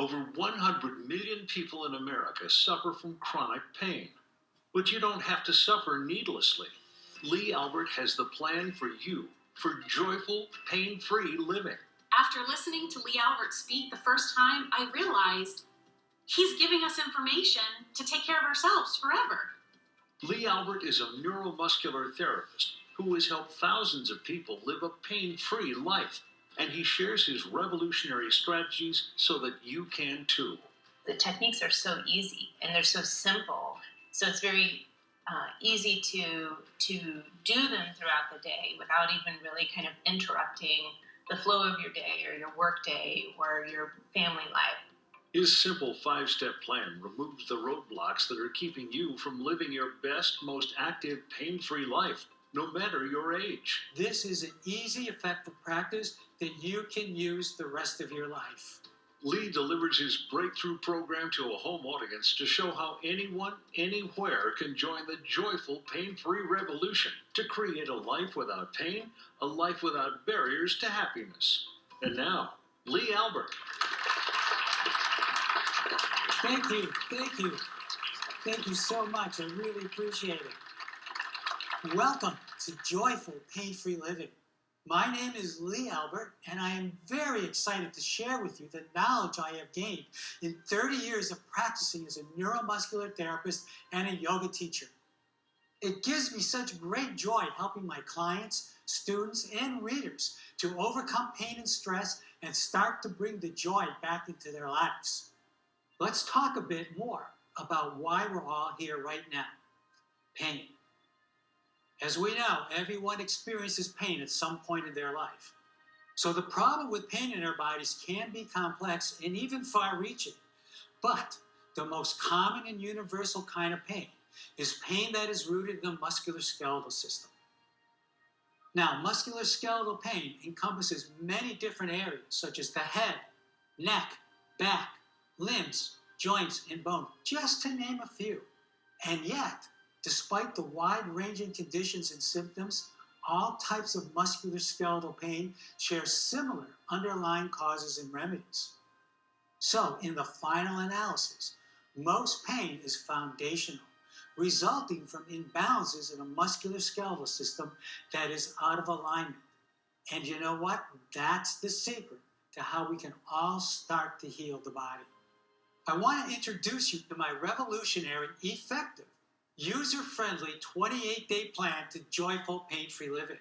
Over 100 million people in America suffer from chronic pain. But you don't have to suffer needlessly. Lee Albert has the plan for you for joyful, pain-free living. After listening to Lee Albert speak the first time, I realized he's giving us information to take care of ourselves forever. Lee Albert is a neuromuscular therapist who has helped thousands of people live a pain-free life. And he shares his revolutionary strategies so that you can too. The techniques are so easy and they're so simple. So it's very easy to do them throughout the day without even really kind of interrupting the flow of your day or your work day or your family life. His simple 5-step plan removes the roadblocks that are keeping you from living your best, most active, pain-free life, no matter your age. This is an easy, effective practice that you can use the rest of your life. Lee delivers his breakthrough program to a home audience to show how anyone, anywhere can join the joyful, pain-free revolution to create a life without pain, a life without barriers to happiness. And now, Lee Albert. Thank you. Thank you so much. I really appreciate it. Welcome to Joyful Pain-Free Living. My name is Lee Albert, and I am very excited to share with you the knowledge I have gained in 30 years of practicing as a neuromuscular therapist and a yoga teacher. It gives me such great joy helping my clients, students, and readers to overcome pain and stress and start to bring the joy back into their lives. Let's talk a bit more about why we're all here right now. Pain. As we know, everyone experiences pain at some point in their life. So the problem with pain in our bodies can be complex and even far-reaching. But the most common and universal kind of pain is pain that is rooted in the musculoskeletal system. Now, musculoskeletal pain encompasses many different areas, such as the head, neck, back, limbs, joints, and bone, just to name a few. And yet, despite the wide-ranging conditions and symptoms, all types of musculoskeletal pain share similar underlying causes and remedies. So, in the final analysis, most pain is foundational, resulting from imbalances in a musculoskeletal system that is out of alignment. And you know what? That's the secret to how we can all start to heal the body. I want to introduce you to my revolutionary, effective, user-friendly 28-day plan to joyful, pain-free living.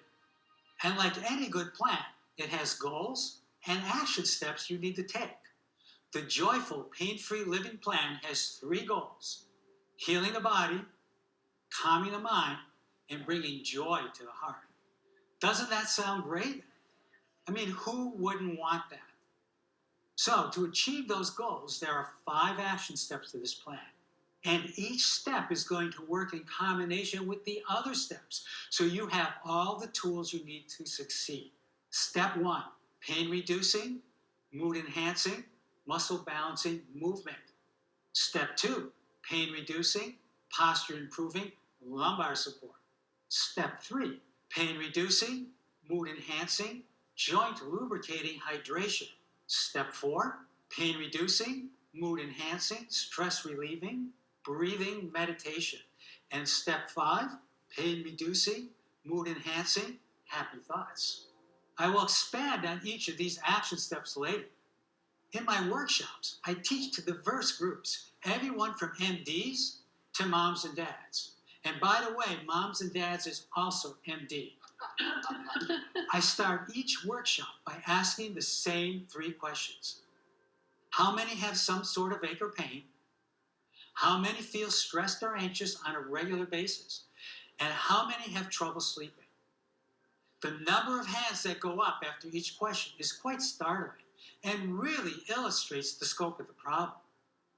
And like any good plan, it has goals and action steps you need to take. The joyful, pain-free living plan has 3 goals: healing the body, calming the mind, and bringing joy to the heart. Doesn't that sound great? I mean, who wouldn't want that? So, to achieve those goals, there are 5 action steps to this plan. And each step is going to work in combination with the other steps, so you have all the tools you need to succeed. Step 1, pain reducing, mood enhancing, muscle balancing movement. Step 2, pain reducing, posture improving, lumbar support. Step 3, pain reducing, mood enhancing, joint lubricating hydration. Step 4, pain reducing, mood enhancing, stress relieving, breathing meditation. And step 5, pain reducing, mood enhancing, happy thoughts. I will expand on each of these action steps later. In my workshops, I teach to diverse groups, everyone from MDs to moms and dads. And by the way, moms and dads is also MD. I start each workshop by asking the same 3 questions. How many have some sort of ache or pain? How many feel stressed or anxious on a regular basis? And how many have trouble sleeping? The number of hands that go up after each question is quite startling and really illustrates the scope of the problem.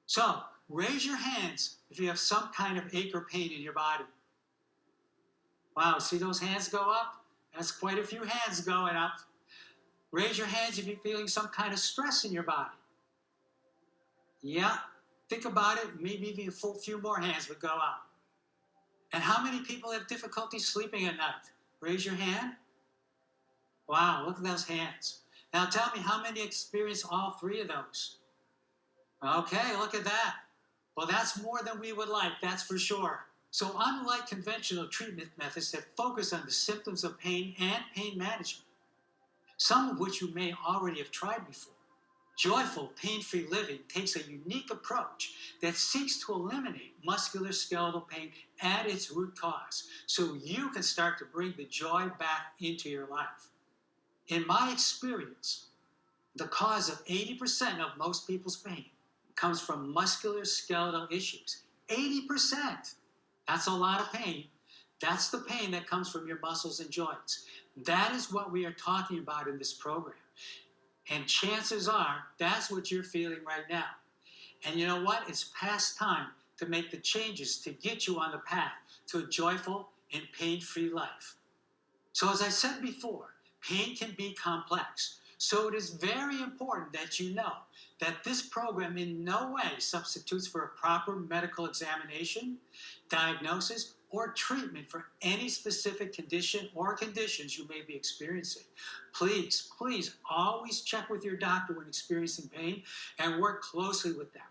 So, raise your hands if you have some kind of ache or pain in your body. Wow, see those hands go up? That's quite a few hands going up. Raise your hands if you're feeling some kind of stress in your body. Yeah, think about it. Maybe even a few more hands would go up. And how many people have difficulty sleeping at night? Raise your hand. Wow, look at those hands. Now tell me how many experience all 3 of those. Okay, look at that. Well, that's more than we would like, that's for sure. So unlike conventional treatment methods that focus on the symptoms of pain and pain management, some of which you may already have tried before, joyful, pain-free living takes a unique approach that seeks to eliminate musculoskeletal pain at its root cause so you can start to bring the joy back into your life. In my experience, the cause of 80% of most people's pain comes from musculoskeletal issues. 80%! That's a lot of pain. That's the pain that comes from your muscles and joints. That is what we are talking about in this program. And chances are, that's what you're feeling right now. And you know what? It's past time to make the changes to get you on the path to a joyful and pain-free life. So as I said before, pain can be complex. So it is very important that you know that this program in no way substitutes for a proper medical examination, diagnosis, or treatment for any specific condition or conditions you may be experiencing. Please, please always check with your doctor when experiencing pain and work closely with them.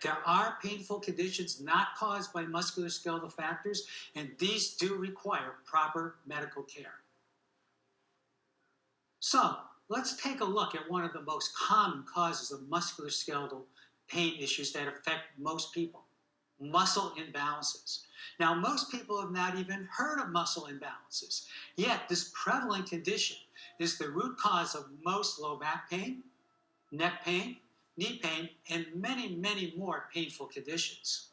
There are painful conditions not caused by musculoskeletal factors, and these do require proper medical care. So, let's take a look at one of the most common causes of musculoskeletal pain issues that affect most people: muscle imbalances. Now, most people have not even heard of muscle imbalances, yet this prevalent condition is the root cause of most low back pain, neck pain, knee pain, and many, many more painful conditions.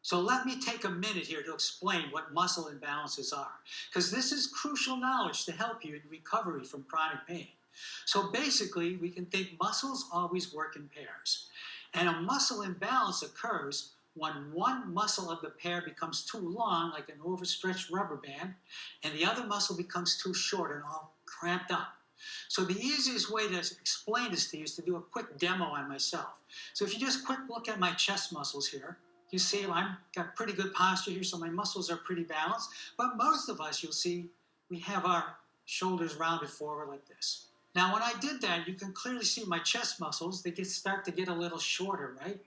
So let me take a minute here to explain what muscle imbalances are, because this is crucial knowledge to help you in recovery from chronic pain. So basically, we can think muscles always work in pairs, and a muscle imbalance occurs when one muscle of the pair becomes too long, like an overstretched rubber band, and the other muscle becomes too short and all cramped up. So the easiest way to explain this to you is to do a quick demo on myself. So if you just quick look at my chest muscles here, you see I've got pretty good posture here, so my muscles are pretty balanced. But most of us, you'll see, we have our shoulders rounded forward like this. Now, when I did that, you can clearly see my chest muscles, they start to get a little shorter, right?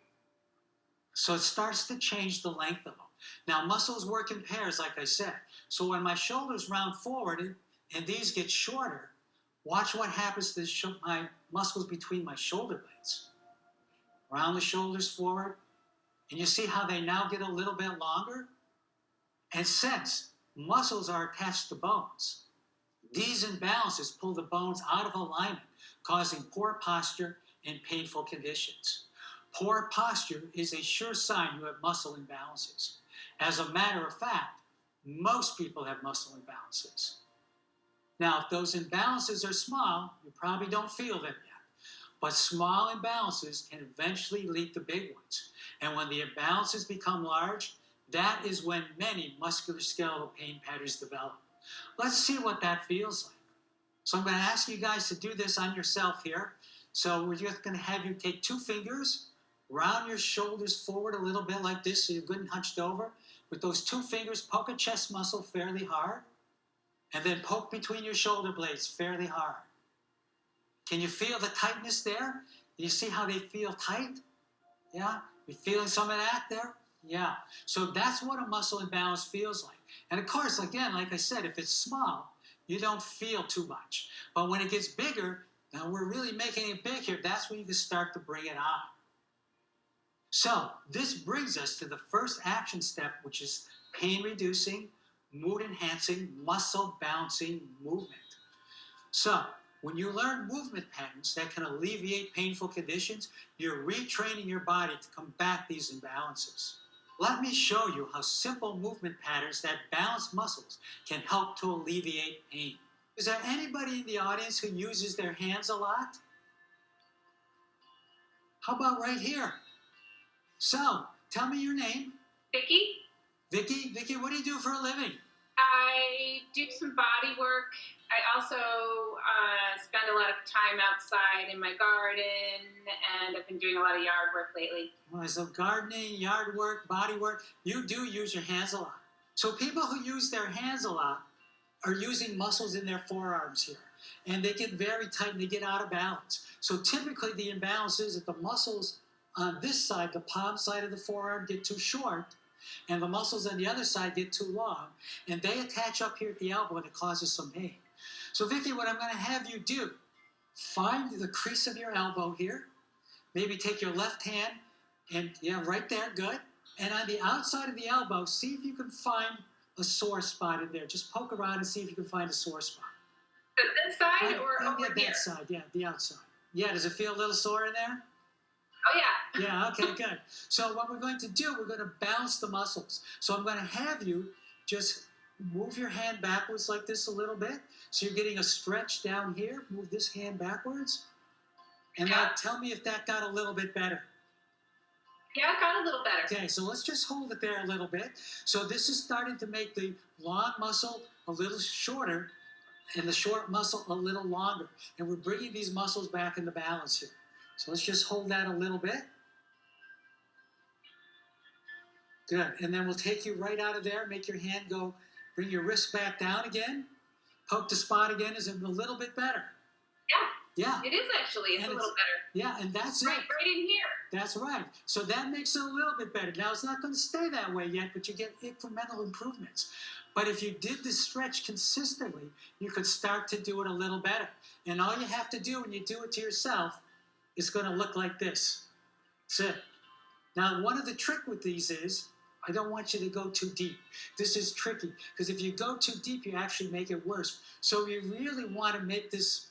So it starts to change the length of them. Now, muscles work in pairs, like I said. So when my shoulders round forward and these get shorter, watch what happens to my muscles between my shoulder blades. Round the shoulders forward, and you see how they now get a little bit longer? And since muscles are attached to bones, these imbalances pull the bones out of alignment, causing poor posture and painful conditions. Poor posture is a sure sign you have muscle imbalances. As a matter of fact, most people have muscle imbalances. Now, if those imbalances are small, you probably don't feel them yet. But small imbalances can eventually lead to big ones. And when the imbalances become large, that is when many musculoskeletal pain patterns develop. Let's see what that feels like. So I'm going to ask you guys to do this on yourself here. So we're just going to have you take 2 fingers, round your shoulders forward a little bit like this so you're good and hunched over. With those 2 fingers, poke a chest muscle fairly hard, and then poke between your shoulder blades fairly hard. Can you feel the tightness there? Do you see how they feel tight? Yeah? You feeling some of that there? Yeah. So that's what a muscle imbalance feels like. And of course, again, like I said, if it's small, you don't feel too much. But when it gets bigger, now we're really making it big here, that's when you can start to bring it on. So this brings us to the first action step, which is pain-reducing, mood-enhancing, muscle-balancing movement. So when you learn movement patterns that can alleviate painful conditions, you're retraining your body to combat these imbalances. Let me show you how simple movement patterns that balance muscles can help to alleviate pain. Is there anybody in the audience who uses their hands a lot? How about right here? So, tell me your name. Vicky. Vicky, what do you do for a living? I do some body work. I also spend a lot of time outside in my garden, and I've been doing a lot of yard work lately. So gardening, yard work, body work, you do use your hands a lot. So people who use their hands a lot are using muscles in their forearms here. and they get very tight and they get out of balance. So typically the imbalance is that the muscles on this side, the palm side of the forearm, get too short, and the muscles on the other side get too long, and they attach up here at the elbow and it causes some pain. So Vicki, what I'm going to have you do, find the crease of your elbow here, maybe take your left hand and, yeah, right there, good. And on the outside of the elbow, see if you can find a sore spot in there. Just poke around and see if you can find a sore spot. This side or over Yeah, here? that side, yeah, the outside. Yeah, does it feel a little sore in there? Oh yeah. Yeah, okay, good. So what we're going to do, we're going to balance the muscles. So I'm going to have you just move your hand backwards like this a little bit. So you're getting a stretch down here. Move this hand backwards. And now tell me if that got a little bit better. Yeah, it got a little better. Okay, so let's just hold it there a little bit. So this is starting to make the long muscle a little shorter and the short muscle a little longer. And we're bringing these muscles back into balance here. So let's just hold that a little bit. Good, and then we'll take you right out of there, make your hand go, bring your wrist back down again, poke the spot again. Is it a little bit better? Yeah. It is actually. It's And a little better. Yeah, and that's it. Right in here. That's right. So that makes it a little bit better. Now, it's not going to stay that way yet, but you get incremental improvements. But if you did this stretch consistently, you could start to do it a little better. And all you have to do when you do it to yourself is going to look like this. That's it. Now, one of the trick with these is, I don't want you to go too deep. This is tricky, because if you go too deep, you actually make it worse. So you really want to make this,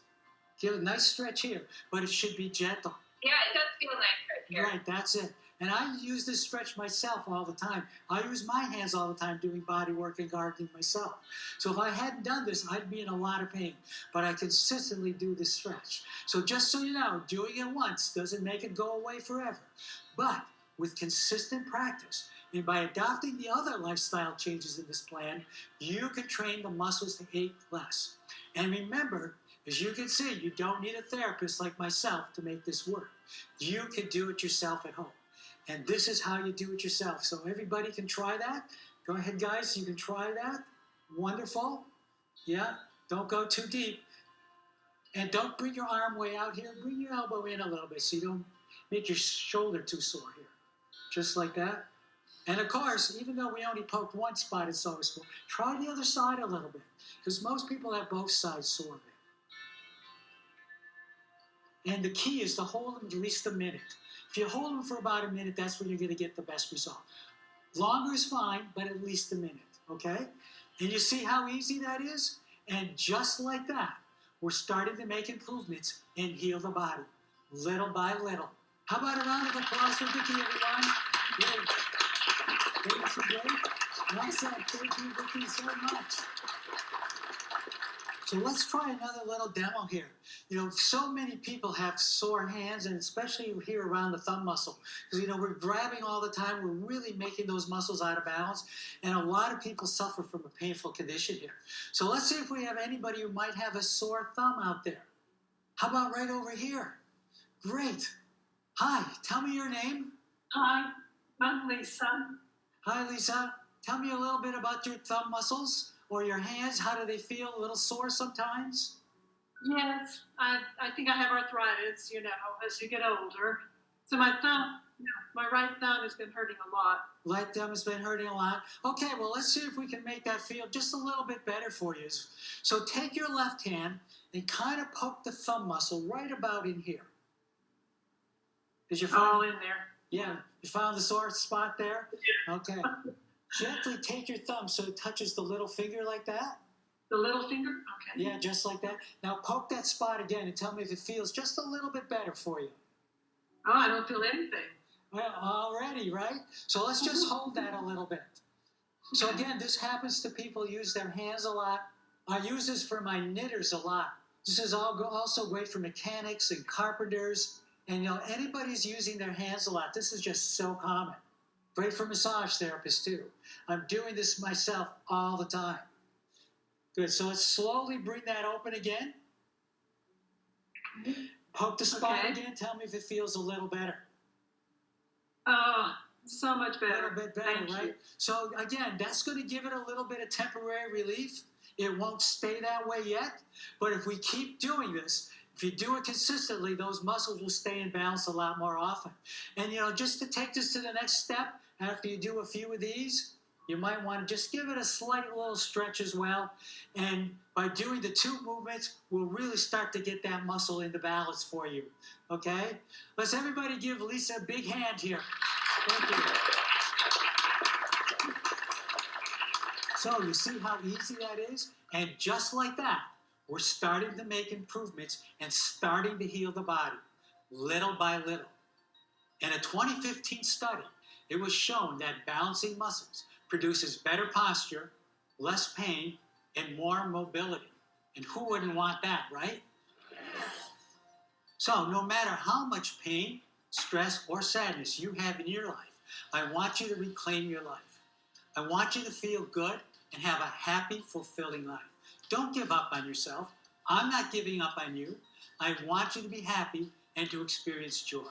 give a nice stretch here, but it should be gentle. Yeah, it does feel nice right here. Right, that's it. And I use this stretch myself all the time. I use my hands all the time doing body work and gardening myself. So if I hadn't done this, I'd be in a lot of pain. But I consistently do this stretch. So just so you know, doing it once doesn't make it go away forever. But with consistent practice, and by adopting the other lifestyle changes in this plan, you can train the muscles to ache less. And remember, as you can see, you don't need a therapist like myself to make this work. You can do it yourself at home. And this is how you do it yourself. So everybody can try that. Go ahead, guys. You can try that. Wonderful. Yeah. Don't go too deep. And don't bring your arm way out here. Bring your elbow in a little bit so you don't make your shoulder too sore here. Just like that. And of course, even though we only poked one spot, it's always sore. Try the other side a little bit. Because most people have both sides sore there. And the key is to hold them at least a minute. If you hold them for about a minute, that's when you're going to get the best result. Longer is fine, but at least a minute, okay? And you see how easy that is? And just like that, we're starting to make improvements and heal the body, little by little. How about a round of applause for Vicki, everyone? Great. Great. Awesome. Thank you, Vicki, so much. So let's try another little demo here. You know, so many people have sore hands, and especially here around the thumb muscle. Because, you know, we're grabbing all the time. We're really making those muscles out of balance. And a lot of people suffer from a painful condition here. So let's see if we have anybody who might have a sore thumb out there. How about right over here? Great. Hi, tell me your name. Hi, I'm Lisa. Hi, Lisa. Tell me a little bit about your thumb muscles or your hands. How do they feel? A little sore sometimes? Yes, I think I have arthritis, you know, as you get older. So my thumb, my right thumb has been hurting a lot. Right thumb has been hurting a lot. Okay, well, let's see if we can make that feel just a little bit better for you. So take your left hand and kind of poke the thumb muscle right about in here. Did you find? All in there. Yeah, you found the sore spot there? Yeah. Okay. Gently take your thumb so it touches the little finger like that. The little finger? Okay. Yeah, just like that. Now poke that spot again and tell me if it feels just a little bit better for you. Oh, I don't feel anything. Well, already, right? So let's just hold that a little bit. So again, this happens to people who use their hands a lot. I use this for my knitters a lot. This is also great for mechanics and carpenters. And, you know, anybody's using their hands a lot. This is just so common. Great for massage therapists, too. I'm doing this myself all the time. Good. So let's slowly bring that open again. Poke the spot again. Tell me if it feels a little better. Oh, so much better. A little bit better, Thank right? you. So again, that's going to give it a little bit of temporary relief. It won't stay that way yet, but if we keep doing this, if you do it consistently, those muscles will stay in balance a lot more often. And just to take this to the next step, after you do a few of these, you might want to just give it a slight little stretch as well. And by doing the 2 movements, we'll really start to get that muscle into balance for you. Okay? Let's everybody give Lisa a big hand here. Thank you. So you see how easy that is? And just like that, we're starting to make improvements and starting to heal the body, little by little. In a 2015 study, it was shown that balancing muscles produces better posture, less pain, and more mobility. And who wouldn't want that, right? So no matter how much pain, stress, or sadness you have in your life, I want you to reclaim your life. I want you to feel good and have a happy, fulfilling life. Don't give up on yourself. I'm not giving up on you. I want you to be happy and to experience joy.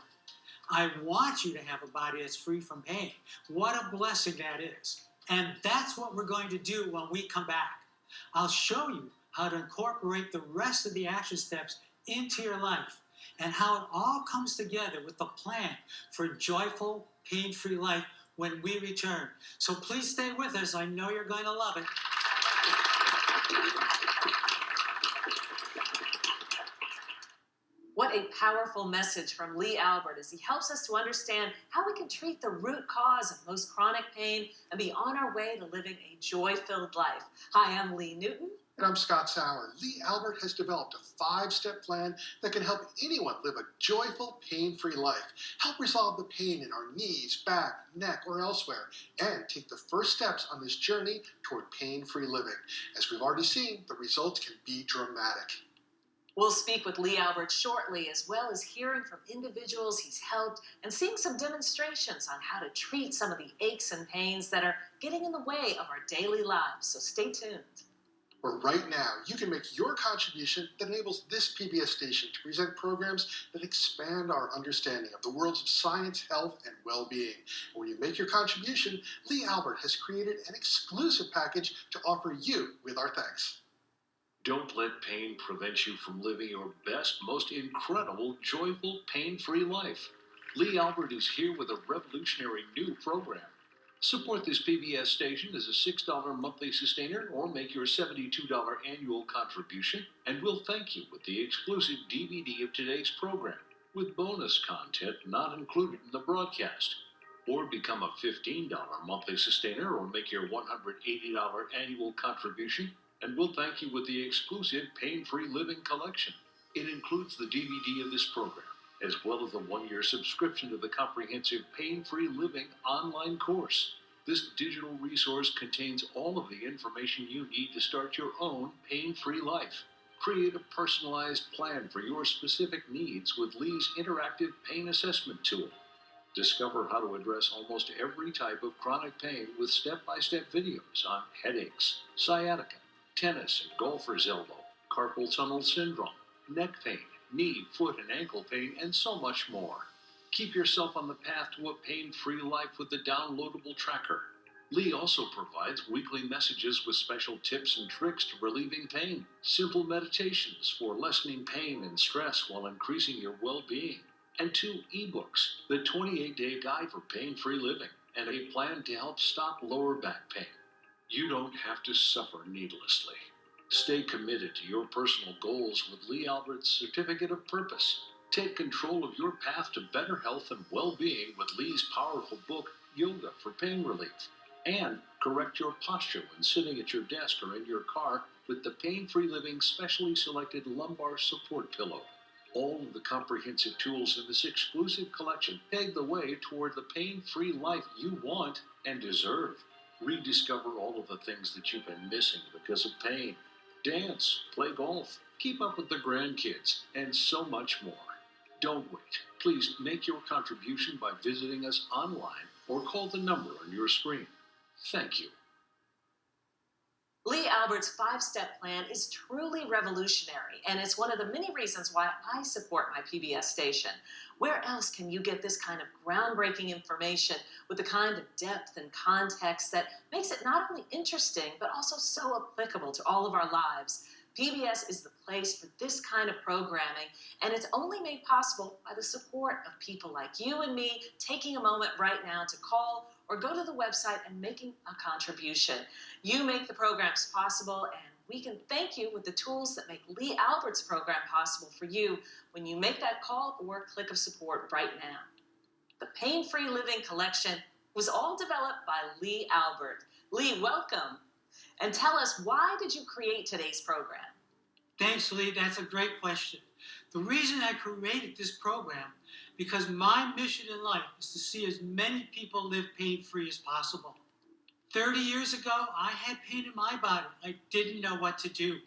I want you to have a body that's free from pain. What a blessing that is. And that's what we're going to do when we come back. I'll show you how to incorporate the rest of the action steps into your life and how it all comes together with the plan for a joyful, pain-free life when we return. So please stay with us. I know you're going to love it. What a powerful message from Lee Albert as he helps us to understand how we can treat the root cause of most chronic pain and be on our way to living a joy-filled life. Hi, I'm Lee Newton. And I'm Scott Sauer. Lee Albert has developed a 5-step plan that can help anyone live a joyful, pain-free life, help resolve the pain in our knees, back, neck, or elsewhere, and take the first steps on this journey toward pain-free living. As we've already seen, the results can be dramatic. We'll speak with Lee Albert shortly, as well as hearing from individuals he's helped and seeing some demonstrations on how to treat some of the aches and pains that are getting in the way of our daily lives. So stay tuned. But right now, you can make your contribution that enables this PBS station to present programs that expand our understanding of the worlds of science, health, and well-being. And when you make your contribution, Lee Albert has created an exclusive package to offer you with our thanks. Don't let pain prevent you from living your best, most incredible, joyful, pain-free life. Lee Albert is here with a revolutionary new program. Support this PBS station as a $6 monthly sustainer or make your $72 annual contribution, and we'll thank you with the exclusive DVD of today's program, with bonus content not included in the broadcast. Or become a $15 monthly sustainer or make your $180 annual contribution, and we'll thank you with the exclusive Pain-Free Living Collection. It includes the DVD of this program, as well as a 1-year subscription to the comprehensive Pain-Free Living online course. This digital resource contains all of the information you need to start your own pain-free life. Create a personalized plan for your specific needs with Lee's interactive pain assessment tool. Discover how to address almost every type of chronic pain with step-by-step videos on headaches, sciatica, tennis and golfer's elbow, carpal tunnel syndrome, neck pain, knee, foot, and ankle pain, and so much more. Keep yourself on the path to a pain-free life with the downloadable tracker. Lee also provides weekly messages with special tips and tricks to relieving pain, simple meditations for lessening pain and stress while increasing your well-being, and 2 ebooks, the 28-day guide for pain-free living, and a plan to help stop lower back pain. You don't have to suffer needlessly. Stay committed to your personal goals with Lee Albert's Certificate of Purpose. Take control of your path to better health and well-being with Lee's powerful book, Yoga for Pain Relief. And correct your posture when sitting at your desk or in your car with the Pain-Free Living specially selected lumbar support pillow. All of the comprehensive tools in this exclusive collection pave the way toward the pain-free life you want and deserve. Rediscover all of the things that you've been missing because of pain. Dance, play golf, keep up with the grandkids, and so much more. Don't wait. Please make your contribution by visiting us online or call the number on your screen. Thank you. Lee Albert's 5-step plan is truly revolutionary, and it's one of the many reasons why I support my PBS station. Where else can you get this kind of groundbreaking information with the kind of depth and context that makes it not only interesting, but also so applicable to all of our lives? PBS is the place for this kind of programming, and it's only made possible by the support of people like you and me taking a moment right now to call or go to the website and making a contribution. You make the programs possible, and we can thank you with the tools that make Lee Albert's program possible for you when you make that call or click of support right now. The Pain-Free Living Collection was all developed by Lee Albert. Lee, welcome. And tell us, why did you create today's program? Thanks, Lee. That's a great question. The reason I created this program, because my mission in life is to see as many people live pain-free as possible. 30 years ago, I had pain in my body. I didn't know what to do.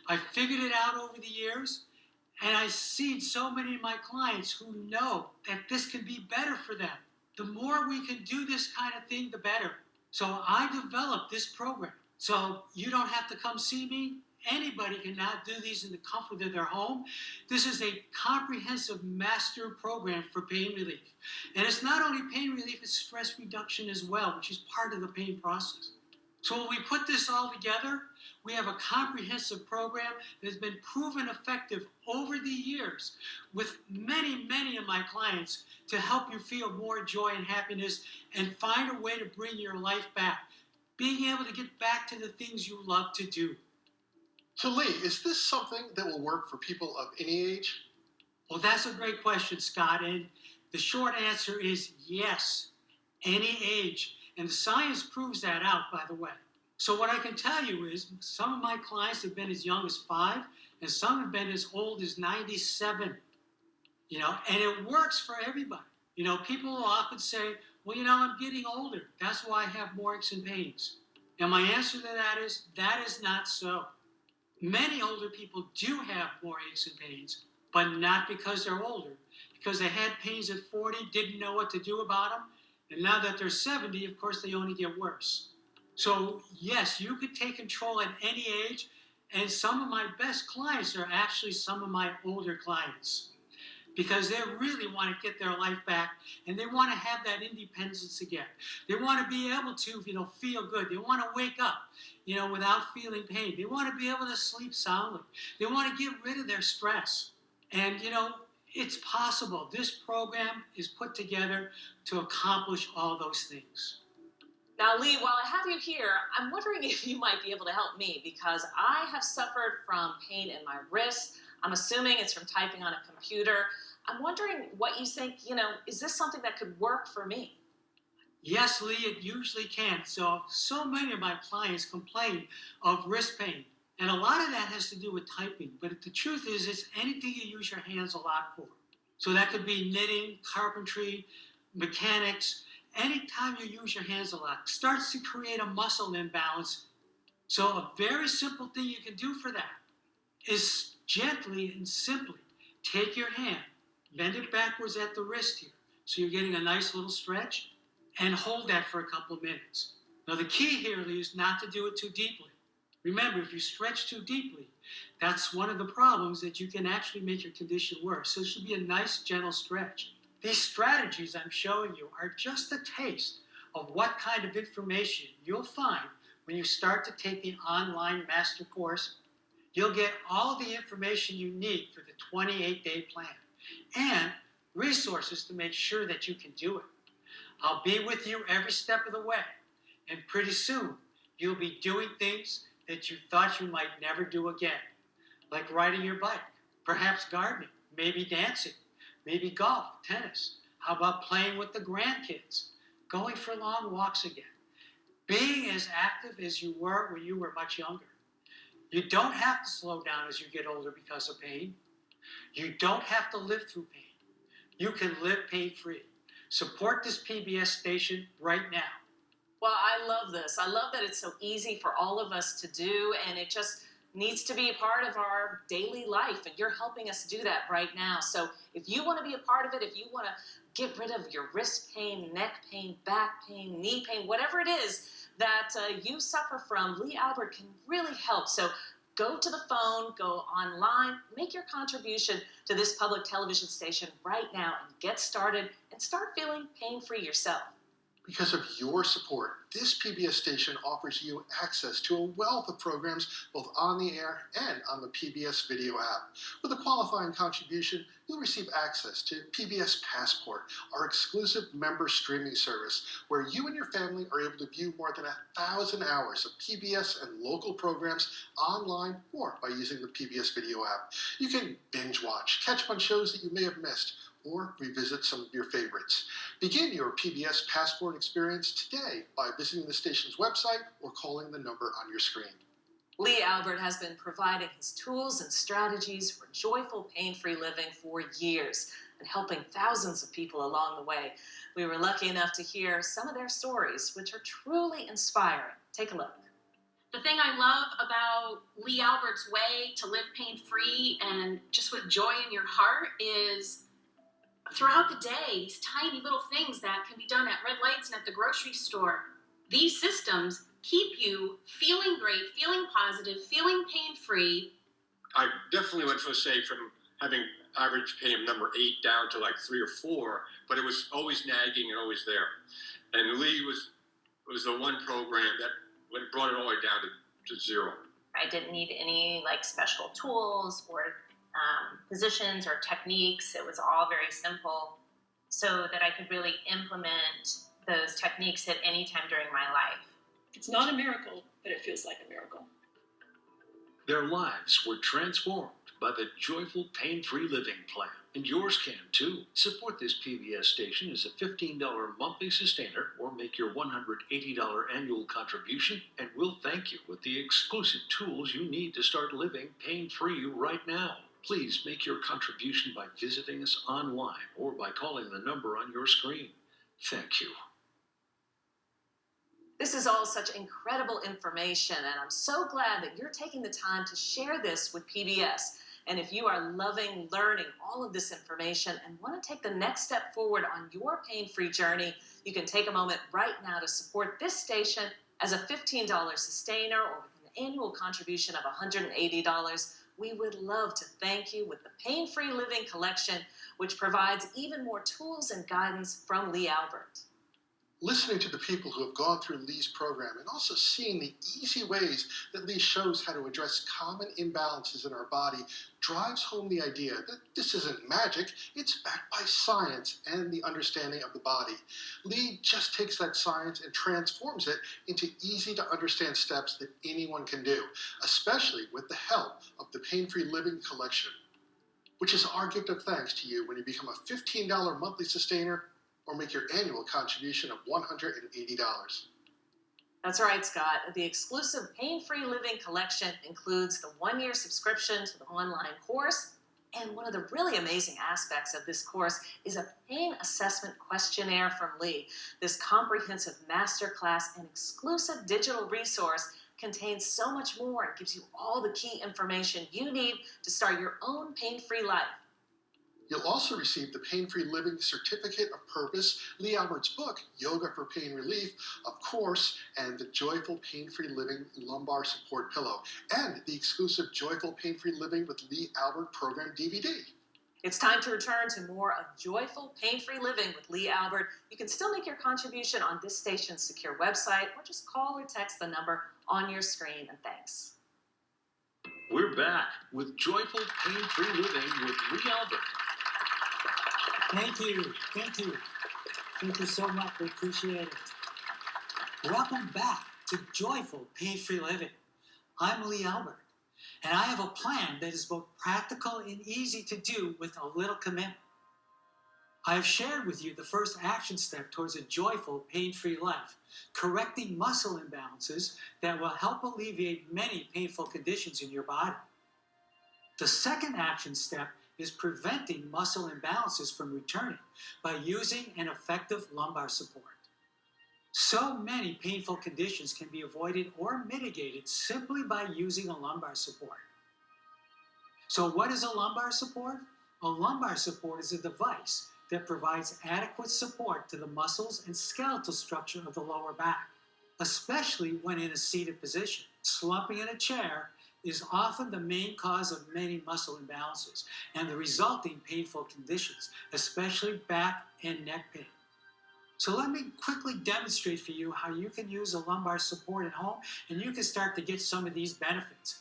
I figured it out over the years, and I've seen so many of my clients who know that this can be better for them. The more we can do this kind of thing, the better. So I developed this program. So you don't have to come see me. Anybody can now do these in the comfort of their home. This is a comprehensive master program for pain relief. And it's not only pain relief, it's stress reduction as well, which is part of the pain process. So when we put this all together, we have a comprehensive program that has been proven effective over the years with many, many of my clients to help you feel more joy and happiness and find a way to bring your life back. Being able to get back to the things you love to do. So Lee, is this something that will work for people of any age? Well, that's a great question, Scott. And the short answer is yes, any age. And the science proves that out, by the way. So what I can tell you is some of my clients have been as young as 5, and some have been as old as 97. And it works for everybody. People will often say, well, I'm getting older. That's why I have more aches and pains. And my answer to that is not so. Many older people do have more aches and pains, but not because they're older. Because they had pains at 40, didn't know what to do about them, and now that they're 70, of course, they only get worse. So yes, you could take control at any age, and some of my best clients are actually some of my older clients. Because they really want to get their life back, and they want to have that independence again. They want to be able to, feel good. They want to wake up, without feeling pain. They want to be able to sleep soundly. They want to get rid of their stress. And, it's possible. This program is put together to accomplish all those things. Now, Lee, while I have you here, I'm wondering if you might be able to help me, because I have suffered from pain in my wrists. I'm assuming it's from typing on a computer. I'm wondering what you think, is this something that could work for me? Yes, Lee, it usually can. So many of my clients complain of wrist pain. And a lot of that has to do with typing. But the truth is, it's anything you use your hands a lot for. So that could be knitting, carpentry, mechanics. Anytime you use your hands a lot, starts to create a muscle imbalance. So a very simple thing you can do for that is gently and simply take your hand, bend it backwards at the wrist here, so you're getting a nice little stretch, and hold that for a couple of minutes. Now the key here, Lee, is not to do it too deeply. Remember, if you stretch too deeply, that's one of the problems that you can actually make your condition worse. So it should be a nice, gentle stretch. These strategies I'm showing you are just a taste of what kind of information you'll find when you start to take the online master course. You'll get all the information you need for the 28-day plan and resources to make sure that you can do it. I'll be with you every step of the way, and pretty soon you'll be doing things that you thought you might never do again, like riding your bike, perhaps gardening, maybe dancing, maybe golf, tennis. How about playing with the grandkids, going for long walks again, being as active as you were when you were much younger. You don't have to slow down as you get older because of pain. You don't have to live through pain. You can live pain-free. Support this PBS station right now. Well, I love this. I love that it's so easy for all of us to do, and it just needs to be a part of our daily life, and you're helping us do that right now. So if you want to be a part of it, if you want to get rid of your wrist pain, neck pain, back pain, knee pain, whatever it is that you suffer from, Lee Albert can really help. So go to the phone, go online, make your contribution to this public television station right now and get started and start feeling pain-free yourself. Because of your support, this PBS station offers you access to a wealth of programs both on the air and on the PBS video app. With a qualifying contribution, you'll receive access to PBS Passport, our exclusive member streaming service, where you and your family are able to view more than 1,000 hours of PBS and local programs online or by using the PBS video app. You can binge watch, catch up on shows that you may have missed, or revisit some of your favorites. Begin your PBS Passport experience today by visiting the station's website or calling the number on your screen. Lee Albert has been providing his tools and strategies for joyful, pain-free living for years and helping thousands of people along the way. We were lucky enough to hear some of their stories, which are truly inspiring. Take a look. The thing I love about Lee Albert's way to live pain-free and just with joy in your heart is throughout the day, these tiny little things that can be done at red lights and at the grocery store. These systems keep you feeling great, feeling positive, feeling pain-free. I definitely went from, say, from having average pain of number 8 down to like 3 or 4, but it was always nagging and always there. And Lee was the one program that brought it all the way down to 0. I didn't need any like special tools or positions or techniques. It was all very simple so that I could really implement those techniques at any time during my life. It's not a miracle, but it feels like a miracle. Their lives were transformed by the Joyful Pain-Free Living Plan, and yours can too. Support this PBS station as a $15 monthly sustainer or make your $180 annual contribution, and we'll thank you with the exclusive tools you need to start living pain-free right now. Please make your contribution by visiting us online or by calling the number on your screen. Thank you. This is all such incredible information, and I'm so glad that you're taking the time to share this with PBS. And if you are loving learning all of this information and want to take the next step forward on your pain-free journey, you can take a moment right now to support this station as a $15 sustainer or with an annual contribution of $180. We would love to thank you with the Pain-Free Living Collection, which provides even more tools and guidance from Lee Albert. Listening to the people who have gone through Lee's program and also seeing the easy ways that Lee shows how to address common imbalances in our body drives home the idea that this isn't magic, it's backed by science and the understanding of the body. Lee just takes that science and transforms it into easy to understand steps that anyone can do, especially with the help of the Pain-Free Living Collection, which is our gift of thanks to you when you become a $15 monthly sustainer or make your annual contribution of $180. That's right, Scott. The exclusive Pain-Free Living Collection includes the 1-year subscription to the online course, and one of the really amazing aspects of this course is a pain assessment questionnaire from Lee. This comprehensive masterclass and exclusive digital resource contains so much more and gives you all the key information you need to start your own pain-free life. You'll also receive the Pain-Free Living Certificate of Purpose, Lee Albert's book, Yoga for Pain Relief, of course, and the Joyful Pain-Free Living Lumbar Support Pillow, and the exclusive Joyful Pain-Free Living with Lee Albert program DVD. It's time to return to more of Joyful Pain-Free Living with Lee Albert. You can still make your contribution on this station's secure website or just call or text the number on your screen, and thanks. We're back with Joyful Pain-Free Living with Lee Albert. Thank you. Thank you. Thank you so much. We appreciate it. Welcome back to Joyful Pain-Free Living. I'm Lee Albert, and I have a plan that is both practical and easy to do with a little commitment. I have shared with you the first action step towards a joyful, pain-free life, correcting muscle imbalances that will help alleviate many painful conditions in your body. The second action step is preventing muscle imbalances from returning by using an effective lumbar support. So many painful conditions can be avoided or mitigated simply by using a lumbar support. So what is a lumbar support? A lumbar support is a device that provides adequate support to the muscles and skeletal structure of the lower back, especially when in a seated position. Slumping in a chair is often the main cause of many muscle imbalances and the resulting painful conditions, especially back and neck pain. So let me quickly demonstrate for you how you can use a lumbar support at home and you can start to get some of these benefits.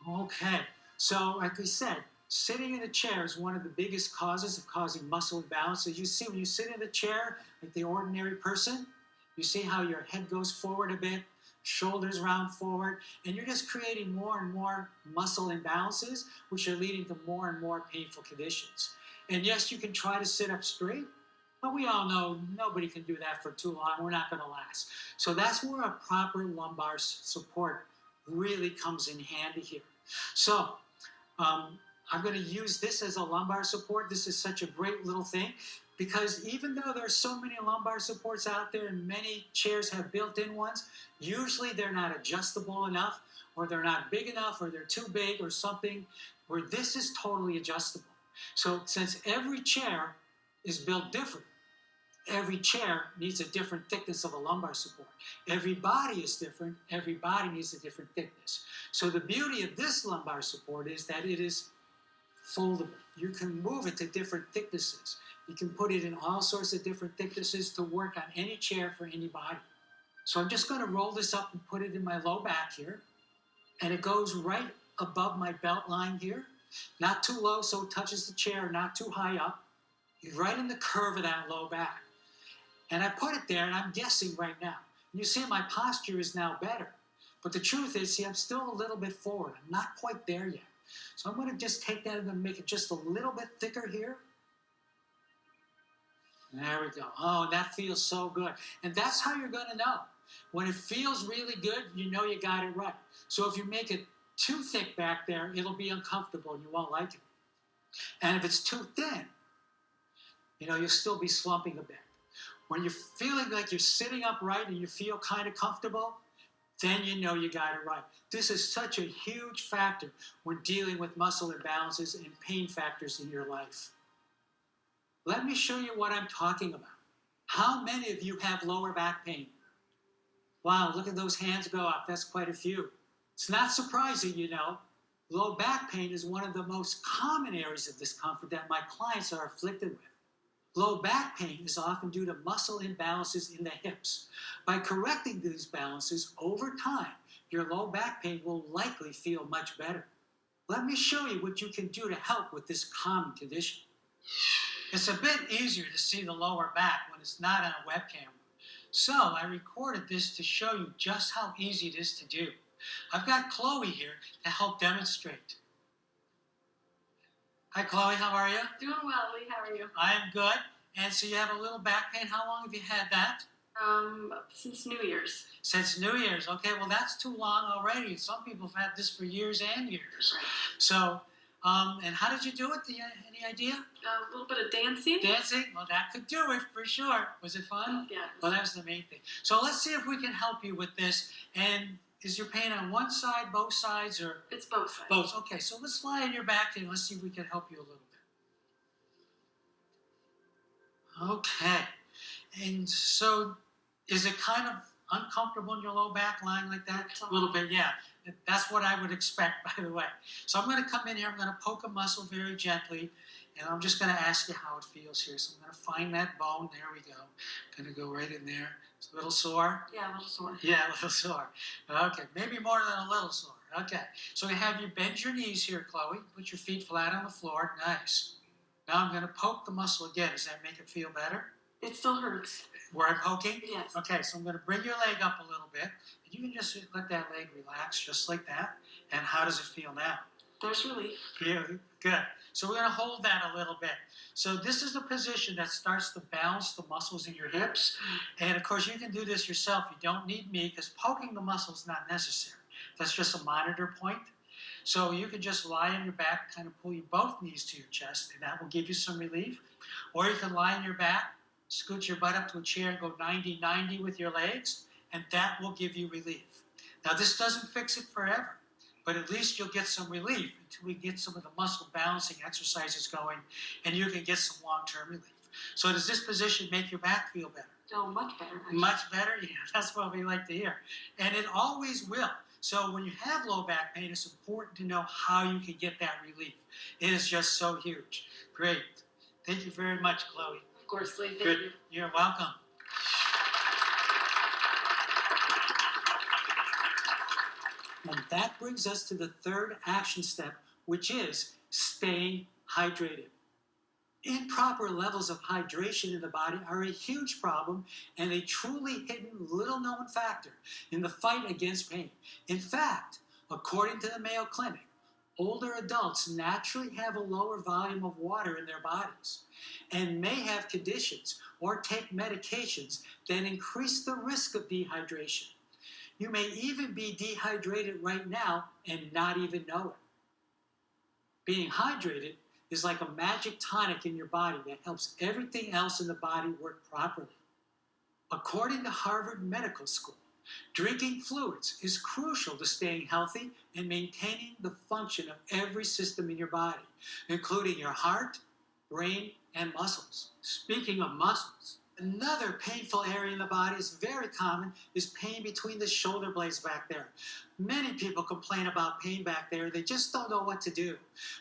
Okay, so like I said, sitting in a chair is one of the biggest causes of causing muscle imbalance. As you see, when you sit in a chair like the ordinary person, you see how your head goes forward a bit, shoulders round forward, and you're just creating more and more muscle imbalances, which are leading to more and more painful conditions. And yes, you can try to sit up straight, but we all know nobody can do that for too long. We're not going to last. So that's where a proper lumbar support really comes in handy here. So I'm going to use this as a lumbar support. This is such a great little thing because even though there's so many lumbar supports out there and many chairs have built-in ones, usually they're not adjustable enough or they're not big enough or they're too big or something, where this is totally adjustable. So since every chair is built different, every chair needs a different thickness of a lumbar support. Every body is different. Every body needs a different thickness. So the beauty of this lumbar support is that it is foldable. You can move it to different thicknesses. You can put it in all sorts of different thicknesses to work on any chair for any body. So I'm just going to roll this up and put it in my low back here. And it goes right above my belt line here. Not too low so it touches the chair, not too high up. You're right in the curve of that low back. And I put it there, and I'm guessing right now. You see my posture is now better. But the truth is, see, I'm still a little bit forward. I'm not quite there yet. So I'm going to just take that and I'm going to make it just a little bit thicker here. There we go. Oh, and that feels so good. And that's how you're going to know. When it feels really good, you know you got it right. So if you make it too thick back there, it'll be uncomfortable and you won't like it. And if it's too thin, you know, you'll still be slumping a bit. When you're feeling like you're sitting upright and you feel kind of comfortable, then you know you got it right. This is such a huge factor when dealing with muscle imbalances and pain factors in your life. Let me show you what I'm talking about. How many of you have lower back pain? Wow, look at those hands go up. That's quite a few. It's not surprising, you know. Low back pain is one of the most common areas of discomfort that my clients are afflicted with. Low back pain is often due to muscle imbalances in the hips. By correcting these balances over time, your low back pain will likely feel much better. Let me show you what you can do to help with this common condition. It's a bit easier to see the lower back when it's not on a webcam. So I recorded this to show you just how easy it is to do. I've got Chloe here to help demonstrate. Hi, Chloe, how are you? Doing well, Lee. How are you? I am good. And so you have a little back pain. How long have you had that? Since New Year's. Since New Year's. Okay, well, that's too long already. Some people have had this for years and years. Right. So, and how did you do it? Any idea? A little bit of dancing. Dancing? Well, that could do it for sure. Was it fun? Yeah. Well, that was the main thing. So let's see if we can help you with this. And is your pain on one side, both sides, or? It's both sides. Both. Okay, so let's lie on your back and let's see if we can help you a little bit. Okay. And so is it kind of uncomfortable in your low back lying like that? A little bit, yeah. That's what I would expect, by the way. So I'm going to come in here. I'm going to poke a muscle very gently. And I'm just going to ask you how it feels here. So I'm going to find that bone. There we go. Going to go right in there. It's a little sore. Yeah, a little sore. Yeah, a little sore. Okay, maybe more than a little sore. Okay, so we have you bend your knees here, Chloe. Put your feet flat on the floor. Nice. Now I'm going to poke the muscle again. Does that make it feel better? It still hurts. Where I'm poking? Yes. Okay, so I'm going to bring your leg up a little bit. And you can just let that leg relax just like that. And how does it feel now? There's relief. Yeah, good. So we're going to hold that a little bit. So this is the position that starts to balance the muscles in your hips. And of course, you can do this yourself. You don't need me because poking the muscle is not necessary. That's just a monitor point. So you can just lie on your back, kind of pull your both knees to your chest, and that will give you some relief. Or you can lie on your back Scoot your butt up to a chair and go 90-90 with your legs, and that will give you relief. Now, this doesn't fix it forever, but at least you'll get some relief until we get some of the muscle balancing exercises going, and you can get some long-term relief. So does this position make your back feel better? Oh, much better. Actually. Much better? Yeah, that's what we like to hear. And it always will. So when you have low back pain, it's important to know how you can get that relief. It is just so huge. Great. Thank you very much, Chloe. Of course, Lee. Thank Good. you. You're welcome. And that brings us to the third action step, which is staying hydrated. Improper levels of hydration in the body are a huge problem and a truly hidden, little-known factor in the fight against pain. In fact, according to the Mayo Clinic, older adults naturally have a lower volume of water in their bodies and may have conditions or take medications that increase the risk of dehydration. You may even be dehydrated right now and not even know it. Being hydrated is like a magic tonic in your body that helps everything else in the body work properly. According to Harvard Medical School, drinking fluids is crucial to staying healthy and maintaining the function of every system in your body, including your heart, brain, and muscles. Speaking of muscles, another painful area in the body is very common is pain between the shoulder blades back there. Many people complain about pain back there. They just don't know what to do.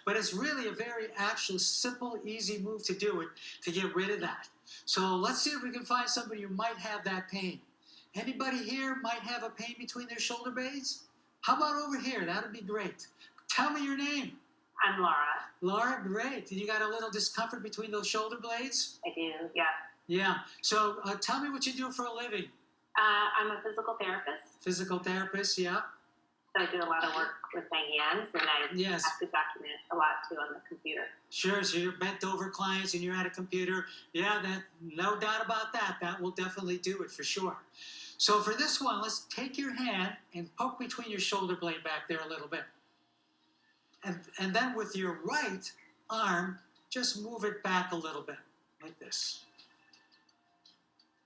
But it's really a very actual, simple, easy move to do it to get rid of that. So let's see if we can find somebody who might have that pain. Anybody here might have a pain between their shoulder blades? How about over here? That would be great. Tell me your name. I'm Laura. Laura, great. You got a little discomfort between those shoulder blades? I do, yeah. Yeah. So tell me what you do for a living. I'm a physical therapist. Physical therapist, yeah. So I do a lot of work with my hands, and I have to document a lot too on the computer. Sure. So you're bent over clients and you're at a computer. Yeah, that, no doubt about that. That will definitely do it for sure. So for this one, let's take your hand and poke between your shoulder blade back there a little bit. And then with your right arm, just move it back a little bit, like this.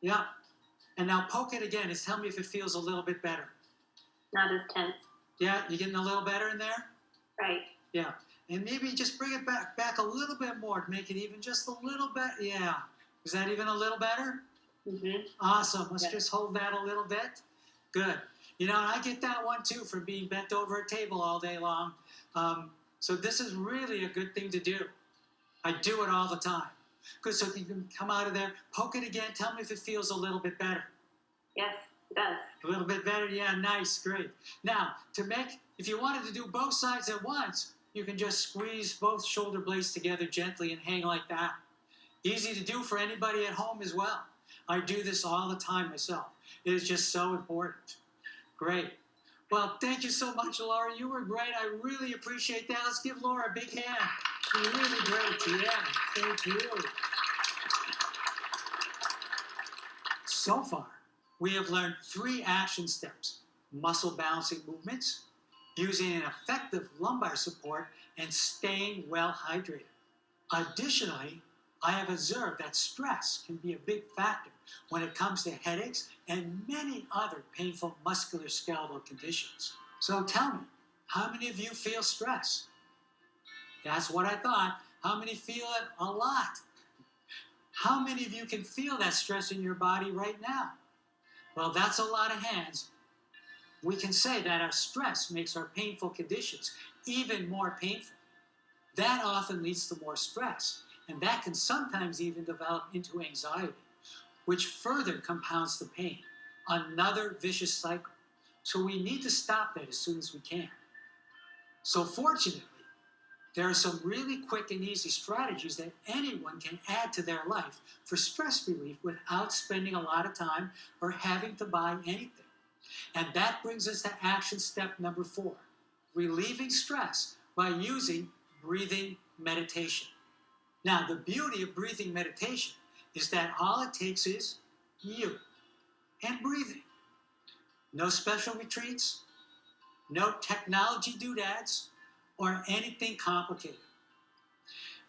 Yeah. And now poke it again and tell me if it feels a little bit better. Not as tense. Yeah, you getting a little better in there? Right. Yeah. And maybe just bring it back a little bit more to make it even just a little bit. Yeah. Is that even a little better? Mm-hmm. Awesome. Let's just hold that a little bit. Good. You know, I get that one too from being bent over a table all day long. So this is really a good thing to do. I do it all the time. Good, so you can come out of there, poke it again, tell me if it feels a little bit better. Yes, it does. A little bit better? Yeah, nice, great. Now, if you wanted to do both sides at once, you can just squeeze both shoulder blades together gently and hang like that. Easy to do for anybody at home as well. I do this all the time myself. It is just so important. Great. Well, thank you so much, Laura. You were great. I really appreciate that. Let's give Laura a big hand. You're really great. Yeah, thank you. So far, we have learned 3 action steps: muscle balancing movements, using an effective lumbar support, and staying well hydrated. Additionally, I have observed that stress can be a big factor when it comes to headaches and many other painful musculoskeletal conditions. So tell me, how many of you feel stress? That's what I thought. How many feel it? A lot. How many of you can feel that stress in your body right now? Well, that's a lot of hands. We can say that our stress makes our painful conditions even more painful. That often leads to more stress, and that can sometimes even develop into anxiety, which further compounds the pain. Another vicious cycle. So we need to stop that as soon as we can. So fortunately, there are some really quick and easy strategies that anyone can add to their life for stress relief without spending a lot of time or having to buy anything. And that brings us to action step number 4, relieving stress by using breathing meditation. Now, the beauty of breathing meditation is that all it takes is you and breathing. No special retreats, no technology doodads, or anything complicated.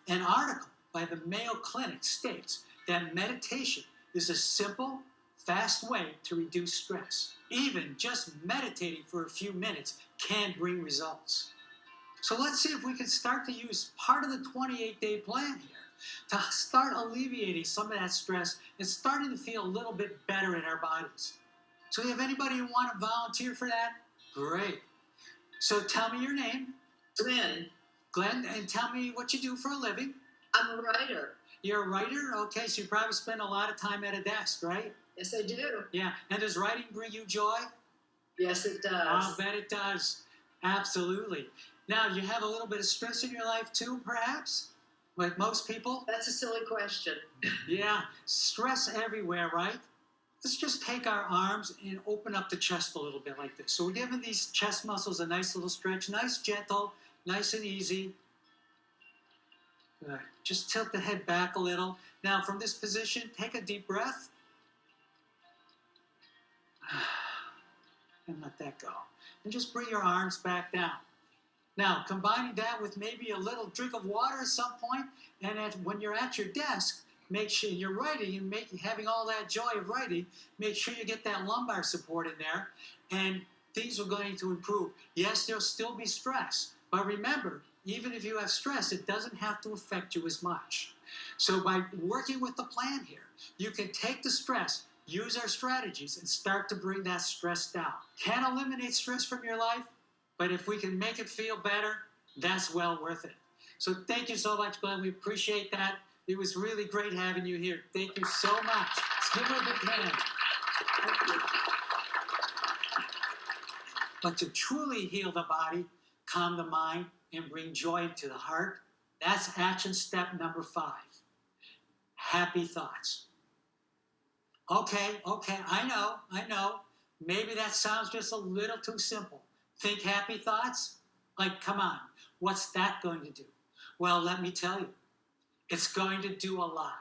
An article by the Mayo Clinic states that meditation is a simple, fast way to reduce stress. Even just meditating for a few minutes can bring results. So let's see if we can start to use part of the 28-day plan here to start alleviating some of that stress and starting to feel a little bit better in our bodies. So you have anybody who want to volunteer for that? Great. So tell me your name. Glenn. Glenn, and tell me what you do for a living. I'm a writer. You're a writer? Okay, so you probably spend a lot of time at a desk, right? Yes, I do. Yeah, and does writing bring you joy? Yes, it does. I'll bet it does. Absolutely. Now, you have a little bit of stress in your life too, perhaps? Like most people? That's a silly question. Yeah, stress everywhere, right? Let's just take our arms and open up the chest a little bit like this. So we're giving these chest muscles a nice little stretch, nice, gentle, nice and easy. Good. Just tilt the head back a little. Now, from this position, take a deep breath. And let that go. And just bring your arms back down. Now, combining that with maybe a little drink of water at some point, and when you're at your desk, make sure you're writing and having all that joy of writing, make sure you get that lumbar support in there, and things are going to improve. Yes, there'll still be stress, but remember, even if you have stress, it doesn't have to affect you as much. So by working with the plan here, you can take the stress, use our strategies, and start to bring that stress down. Can't eliminate stress from your life, but if we can make it feel better, that's well worth it. So thank you so much, Glenn. We appreciate that. It was really great having you here. Thank you so much. Let's give her a big hand. Thank you. But to truly heal the body, calm the mind, and bring joy to the heart, that's action step number 5. Happy thoughts. Okay, I know. Maybe that sounds just a little too simple. Think happy thoughts? Like, come on, what's that going to do? Well, let me tell you, it's going to do a lot.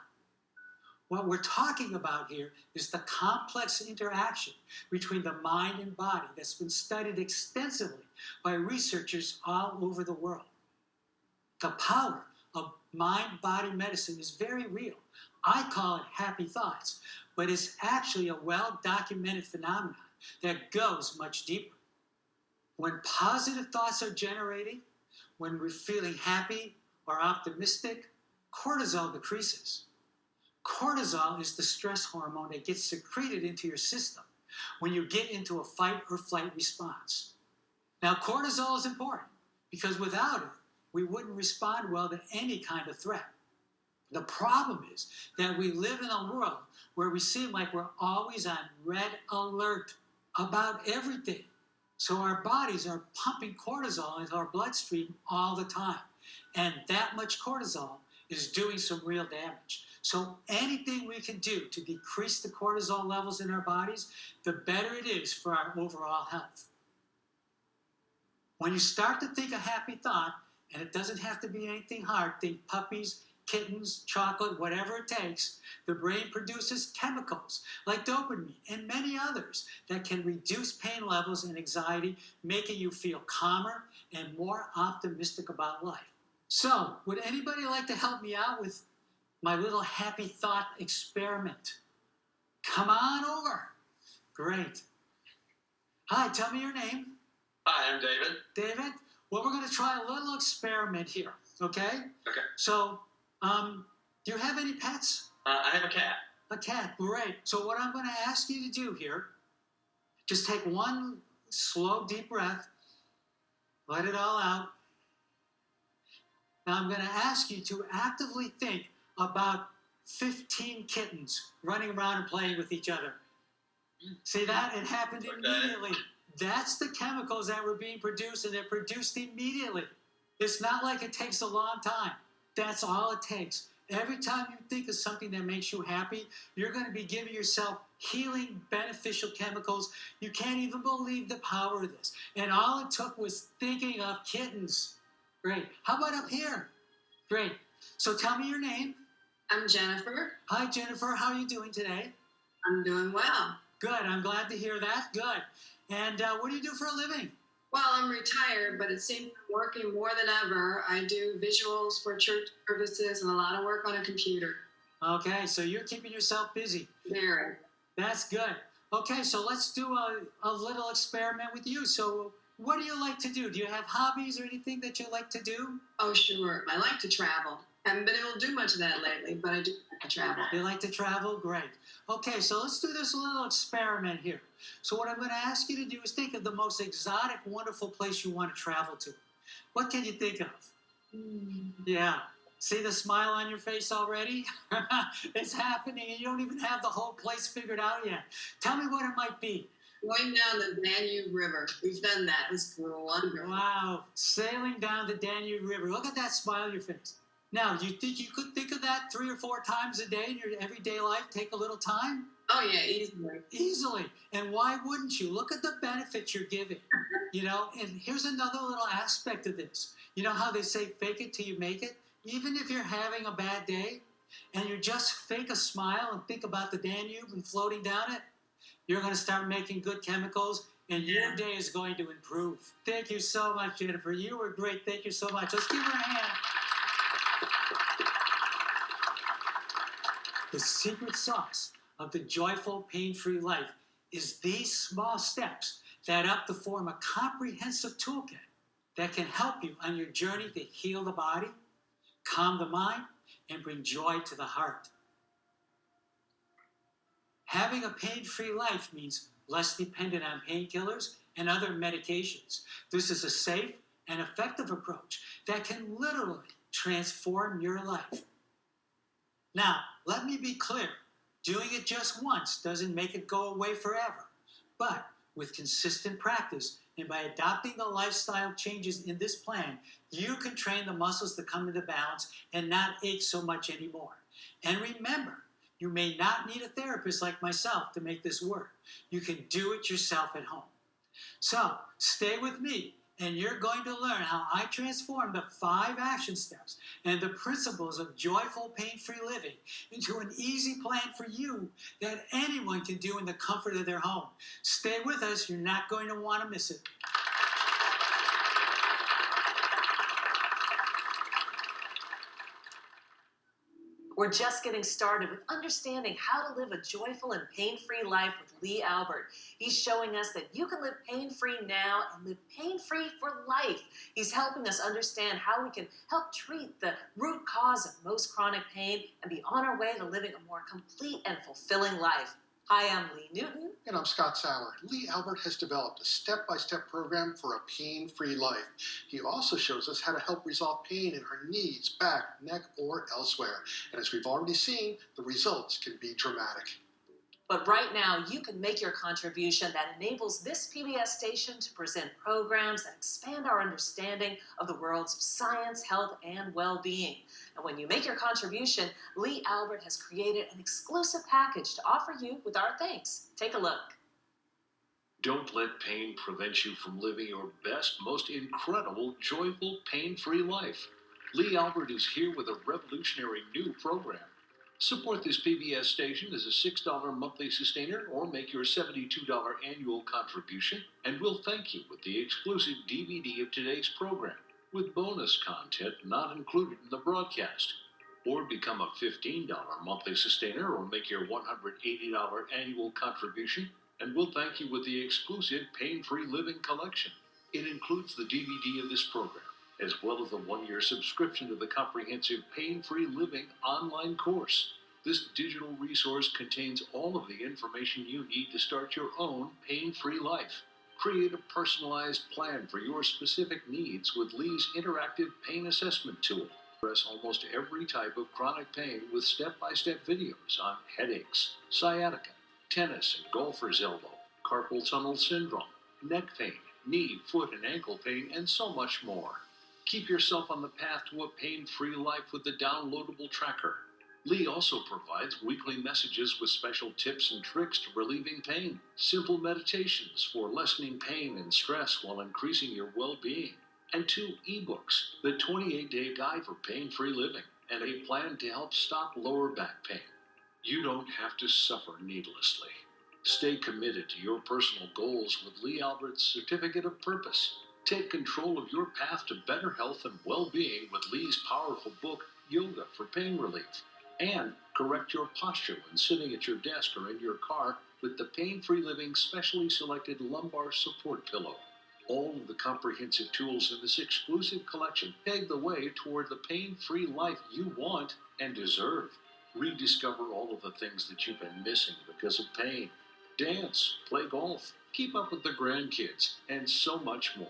What we're talking about here is the complex interaction between the mind and body that's been studied extensively by researchers all over the world. The power of mind-body medicine is very real. I call it happy thoughts, but it's actually a well-documented phenomenon that goes much deeper. When positive thoughts are generated, when we're feeling happy or optimistic, cortisol decreases. Cortisol is the stress hormone that gets secreted into your system when you get into a fight or flight response. Now, cortisol is important because without it, we wouldn't respond well to any kind of threat. The problem is that we live in a world where we seem like we're always on red alert about everything. So our bodies are pumping cortisol into our bloodstream all the time. And that much cortisol is doing some real damage. So anything we can do to decrease the cortisol levels in our bodies, the better it is for our overall health. When you start to think a happy thought, and it doesn't have to be anything hard, think puppies, kittens, chocolate, whatever it takes, the brain produces chemicals like dopamine and many others that can reduce pain levels and anxiety, making you feel calmer and more optimistic about life. So, would anybody like to help me out with my little happy thought experiment? Come on over. Great. Hi, tell me your name. Hi, I'm David. David? Well, we're going to try a little experiment here, okay? Okay. So, do you have any pets? I have a cat. A cat, great. So what I'm going to ask you to do here, just take one slow, deep breath, let it all out. Now I'm going to ask you to actively think about 15 kittens running around and playing with each other. See that? It happened immediately. That's the chemicals that were being produced, and they're produced immediately. It's not like it takes a long time. That's all it takes. Every time you think of something that makes you happy, you're going to be giving yourself healing, beneficial chemicals. You can't even believe the power of this. And all it took was thinking of kittens. Great. How about up here? Great. So tell me your name. I'm Jennifer. Hi, Jennifer. How are you doing today? I'm doing well. Good. I'm glad to hear that. Good. And what do you do for a living? Well, I'm retired, but it seems I'm working more than ever. I do visuals for church services and a lot of work on a computer. Okay, so you're keeping yourself busy. Very. That's good. Okay, so let's do a little experiment with you. So what do you like to do? Do you have hobbies or anything that you like to do? Oh, sure. I like to travel. Haven't been able to do much of that lately, but I do like to travel. You like to travel? Great. Okay, so let's do this little experiment here. So what I'm going to ask you to do is think of the most exotic, wonderful place you want to travel to. What can you think of? Yeah. See the smile on your face already? It's happening and you don't even have the whole place figured out yet. Tell me what it might be. Going down the Danube River. We've done that. It was wonderful. Wow. Sailing down the Danube River. Look at that smile on your face. Now, do you think you could think of that 3 or 4 times a day in your everyday life? Take a little time? Oh, yeah, easily. Easily. And why wouldn't you? Look at the benefits you're giving. And here's another little aspect of this. You know how they say fake it till you make it? Even if you're having a bad day and you just fake a smile and think about the Danube and floating down it, you're going to start making good chemicals and your day is going to improve. Thank you so much, Jennifer. You were great. Thank you so much. Let's give her a hand. The secret sauce of the joyful, pain-free life is these small steps that up to form a comprehensive toolkit that can help you on your journey to heal the body, calm the mind, and bring joy to the heart. Having a pain-free life means less dependent on painkillers and other medications. This is a safe and effective approach that can literally transform your life. Now, let me be clear. Doing it just once doesn't make it go away forever. But with consistent practice and by adopting the lifestyle changes in this plan, you can train the muscles to come into balance and not ache so much anymore. And remember, you may not need a therapist like myself to make this work. You can do it yourself at home. So, stay with me, and you're going to learn how I transform the 5 action steps and the principles of joyful, pain-free living into an easy plan for you that anyone can do in the comfort of their home. Stay with us. You're not going to want to miss it. We're just getting started with understanding how to live a joyful and pain-free life with Lee Albert. He's showing us that you can live pain-free now and live pain-free for life. He's helping us understand how we can help treat the root cause of most chronic pain and be on our way to living a more complete and fulfilling life. Hi, I'm Lee Newton. And I'm Scott Sauer. Lee Albert has developed a step-by-step program for a pain-free life. He also shows us how to help resolve pain in our knees, back, neck, or elsewhere. And as we've already seen, the results can be dramatic. But right now, you can make your contribution that enables this PBS station to present programs that expand our understanding of the worlds of science, health, and well-being. And when you make your contribution, Lee Albert has created an exclusive package to offer you with our thanks. Take a look. Don't let pain prevent you from living your best, most incredible, joyful, pain-free life. Lee Albert is here with a revolutionary new program. Support this PBS station as a $6 monthly sustainer or make your $72 annual contribution, and we'll thank you with the exclusive DVD of today's program, with bonus content not included in the broadcast. Or become a $15 monthly sustainer or make your $180 annual contribution, and we'll thank you with the exclusive Pain-Free Living Collection. It includes the DVD of this program, as well as a 1-year subscription to the comprehensive Pain-Free Living online course. This digital resource contains all of the information you need to start your own pain-free life. Create a personalized plan for your specific needs with Lee's interactive pain assessment tool. Address almost every type of chronic pain with step-by-step videos on headaches, sciatica, tennis and golfer's elbow, carpal tunnel syndrome, neck pain, knee, foot and ankle pain, and so much more. Keep yourself on the path to a pain-free life with the downloadable tracker. Lee also provides weekly messages with special tips and tricks to relieving pain, simple meditations for lessening pain and stress while increasing your well-being, and 2 ebooks, the 28-day guide for pain-free living, and a plan to help stop lower back pain. You don't have to suffer needlessly. Stay committed to your personal goals with Lee Albert's Certificate of Purpose. Take control of your path to better health and well-being with Lee's powerful book, Yoga for Pain Relief. And correct your posture when sitting at your desk or in your car with the Pain-Free Living specially selected lumbar support pillow. All of the comprehensive tools in this exclusive collection pave the way toward the pain-free life you want and deserve. Rediscover all of the things that you've been missing because of pain. Dance, play golf, keep up with the grandkids, and so much more.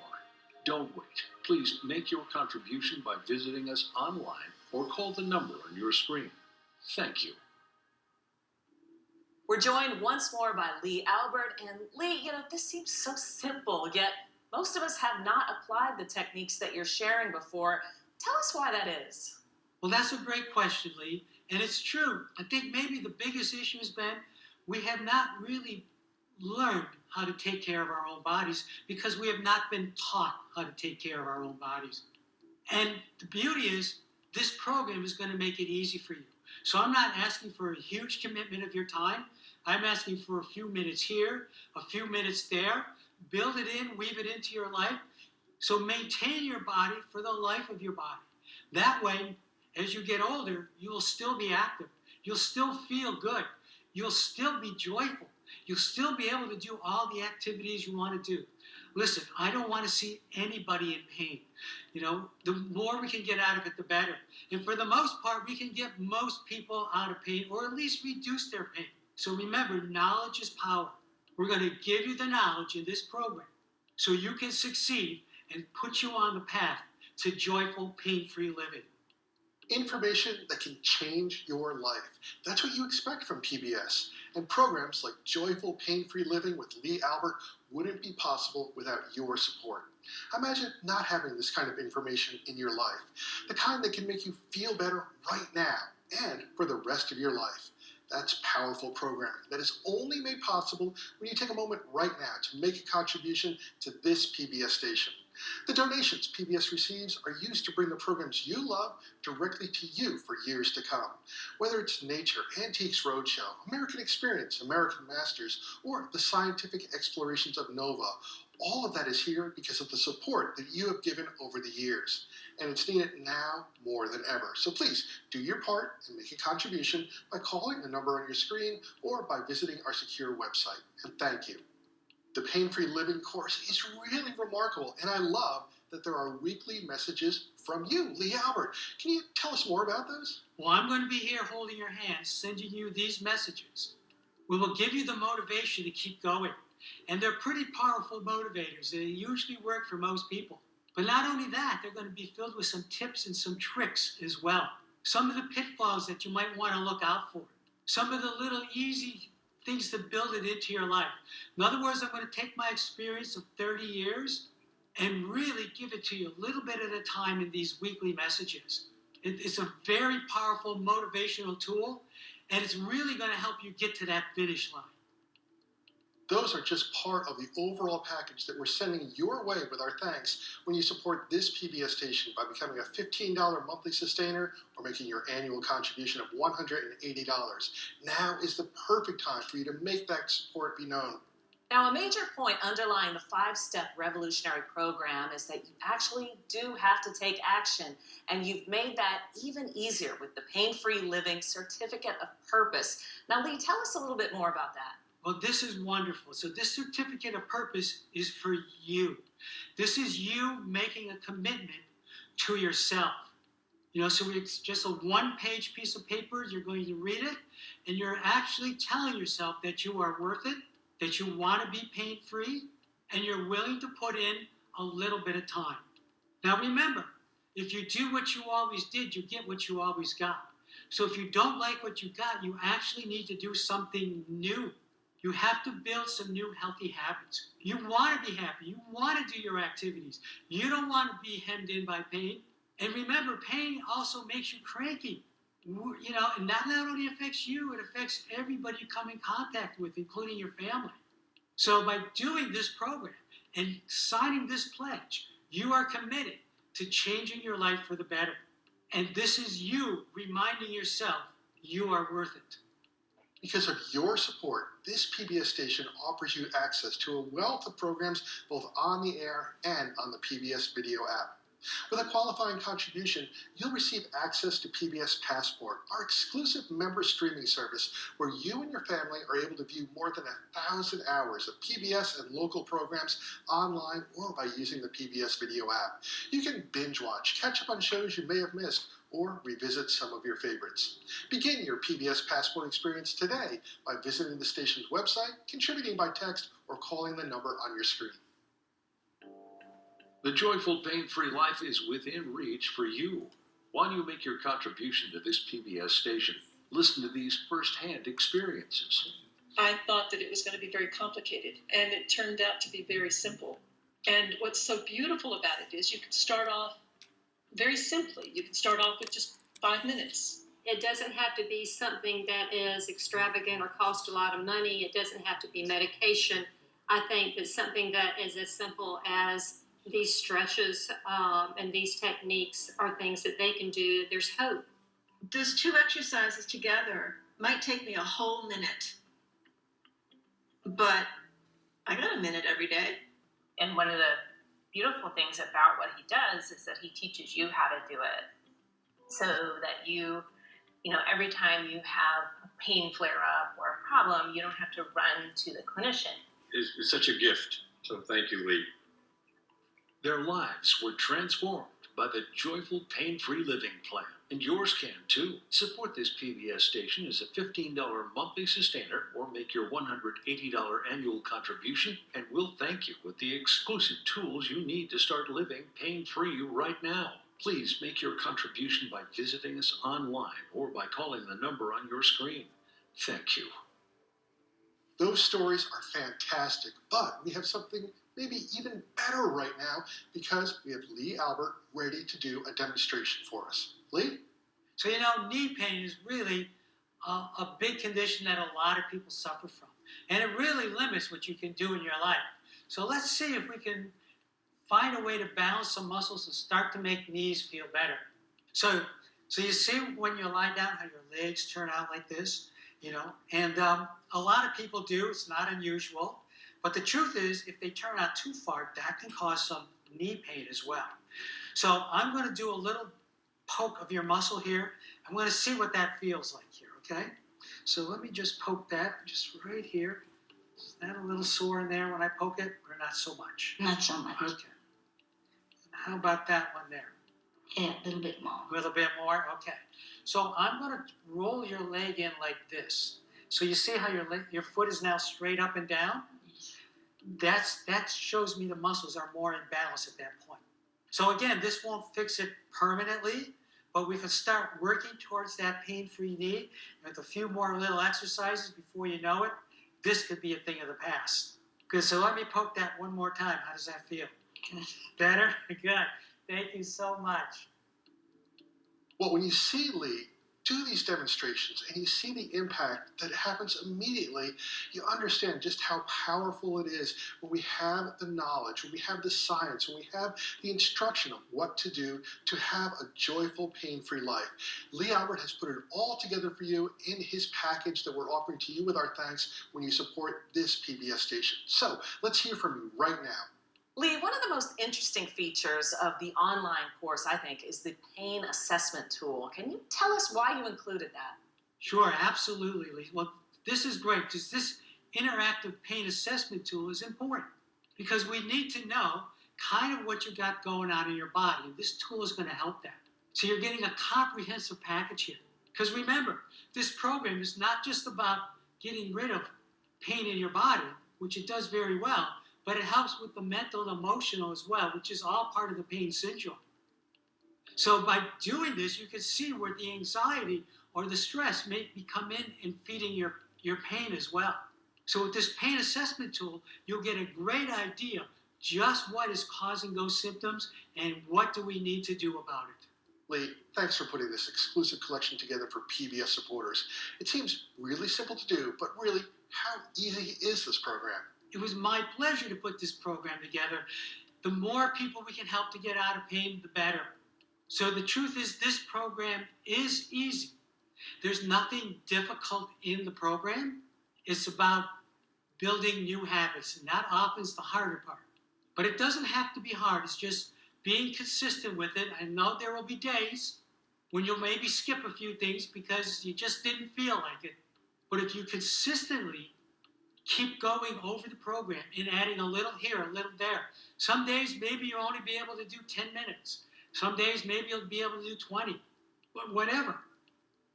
Don't wait. Please make your contribution by visiting us online or call the number on your screen. Thank you. We're joined once more by Lee Albert. And Lee, this seems so simple, yet most of us have not applied the techniques that you're sharing before. Tell us why that is. Well, that's a great question, Lee. And it's true. I think maybe the biggest issue has been we have not really learned how to take care of our own bodies because we have not been taught how to take care of our own bodies. And the beauty is this program is going to make it easy for you. So I'm not asking for a huge commitment of your time. I'm asking for a few minutes here, a few minutes there. Build it in, weave it into your life. So maintain your body for the life of your body. That way, as you get older, you'll still be active. You'll still feel good. You'll still be joyful. You'll still be able to do all the activities you want to do. Listen, I don't want to see anybody in pain. The more we can get out of it, the better. And for the most part, we can get most people out of pain or at least reduce their pain. So remember, knowledge is power. We're going to give you the knowledge in this program so you can succeed and put you on the path to joyful, pain-free living. Information that can change your life. That's what you expect from PBS. And programs like Joyful Pain-Free Living with Lee Albert wouldn't be possible without your support. Imagine not having this kind of information in your life, the kind that can make you feel better right now and for the rest of your life. That's powerful programming that is only made possible when you take a moment right now to make a contribution to this PBS station. The donations PBS receives are used to bring the programs you love directly to you for years to come. Whether it's Nature, Antiques Roadshow, American Experience, American Masters, or the scientific explorations of Nova, all of that is here because of the support that you have given over the years. And it's needed now more than ever. So please do your part and make a contribution by calling the number on your screen or by visiting our secure website. And thank you. The Pain-Free Living course is really remarkable, and I love that there are weekly messages from you, Lee Albert. Can you tell us more about those? Well, I'm going to be here holding your hand, sending you these messages. We will give you the motivation to keep going. And they're pretty powerful motivators. They usually work for most people. But not only that, they're going to be filled with some tips and some tricks as well. Some of the pitfalls that you might want to look out for. Some of the little easy things to build it into your life. In other words, I'm going to take my experience of 30 years and really give it to you a little bit at a time in these weekly messages. It's a very powerful motivational tool, and it's really going to help you get to that finish line. Those are just part of the overall package that we're sending your way with our thanks when you support this PBS station by becoming a $15 monthly sustainer or making your annual contribution of $180. Now is the perfect time for you to make that support be known. Now, a major point underlying the 5-step revolutionary program is that you actually do have to take action, and you've made that even easier with the Pain-Free Living Certificate of Purpose. Now, Lee, tell us a little bit more about that. Well, this is wonderful. So this certificate of purpose is for you. This is you making a commitment to yourself. So it's just a one-page piece of paper. You're going to read it, and you're actually telling yourself that you are worth it, that you want to be pain-free, and you're willing to put in a little bit of time. Now remember, if you do what you always did, you get what you always got. So if you don't like what you got, you actually need to do something new. You have to build some new healthy habits. You want to be happy. You want to do your activities. You don't want to be hemmed in by pain. And remember, pain also makes you cranky. And that not only affects you, it affects everybody you come in contact with, including your family. So by doing this program and signing this pledge, you are committed to changing your life for the better. And this is you reminding yourself you are worth it. Because of your support, this PBS station offers you access to a wealth of programs both on the air and on the PBS video app. With a qualifying contribution, you'll receive access to PBS Passport, our exclusive member streaming service where you and your family are able to view more than 1,000 hours of PBS and local programs online or by using the PBS video app. You can binge watch, catch up on shows you may have missed, or revisit some of your favorites. Begin your PBS Passport experience today by visiting the station's website, contributing by text, or calling the number on your screen. The joyful, pain-free life is within reach for you. While you make your contribution to this PBS station, listen to these first-hand experiences. I thought that it was going to be very complicated, and it turned out to be very simple. And what's so beautiful about it is you can start off very simply. You can start off with just 5 minutes. It doesn't have to be something that is extravagant or cost a lot of money. It doesn't have to be medication. I think that something that is as simple as these stretches and these techniques are things that they can do. There's hope. Those two exercises together might take me a whole minute, but I got a minute every day. And one of the beautiful things about what he does is that he teaches you how to do it, so that you know, every time you have a pain flare up or a problem, you don't have to run to the clinician. It's such a gift. So thank you, Lee. Their lives were transformed by the joyful, pain-free living plan. And yours can too. Support this PBS station as a $15 monthly sustainer or make your $180 annual contribution, and we'll thank you with the exclusive tools you need to start living pain-free right now. Please make your contribution by visiting us online or by calling the number on your screen. Thank you. Those stories are fantastic, but we have something maybe even better right now because we have Lee Albert ready to do a demonstration for us. Lee? So, you know, knee pain is really a big condition that a lot of people suffer from. And it really limits what you can do in your life. So let's see if we can find a way to balance some muscles and start to make knees feel better. So you see when you lie down how your legs turn out like this, you know, and a lot of people do. It's not unusual. But the truth is, if they turn out too far, that can cause some knee pain as well. So I'm going to do a little poke of your muscle here. I'm going to see what that feels like here, okay? So let me just poke that just right here. Is that a little sore in there when I poke it, or not so much? Not so much. Okay. How about that one there? Yeah, a little bit more. A little bit more? Okay. So I'm going to roll your leg in like this. So you see how your foot is now straight up and down? That shows me the muscles are more in balance at that point. So again, this won't fix it permanently, but we can start working towards that pain-free knee. And with a few more little exercises before you know it, this could be a thing of the past. Good, so let me poke that one more time. How does that feel? Better? Good. Thank you so much. Well, when you see Lee do these demonstrations and you see the impact that happens immediately, you understand just how powerful it is when we have the knowledge, when we have the science, when we have the instruction of what to do to have a joyful, pain-free life. Lee Albert has put it all together for you in his package that we're offering to you with our thanks when you support this PBS station. So let's hear from you right now. Lee, one of the most interesting features of the online course, I think, is the pain assessment tool. Can you tell us why you included that? Sure, absolutely, Lee. Well, this is great because this interactive pain assessment tool is important because we need to know kind of what you got going on in your body, and this tool is going to help that. So you're getting a comprehensive package here. Because remember, this program is not just about getting rid of pain in your body, which it does very well, but it helps with the mental and emotional as well, which is all part of the pain syndrome. So by doing this, you can see where the anxiety or the stress may be come in and feeding your pain as well. So with this pain assessment tool, you'll get a great idea just what is causing those symptoms and what do we need to do about it. Lee, thanks for putting this exclusive collection together for PBS supporters. It seems really simple to do, but really, how easy is this program? It was my pleasure to put this program together. The more people we can help to get out of pain, the better. So the truth is, this program is easy. There's nothing difficult in the program. It's about building new habits, and that often is the harder part. But it doesn't have to be hard. It's just being consistent with it. I know there will be days when you'll maybe skip a few things because you just didn't feel like it. But if you consistently keep going over the program and adding a little here, a little there. Some days maybe you'll only be able to do 10 minutes. Some days maybe you'll be able to do 20. But whatever.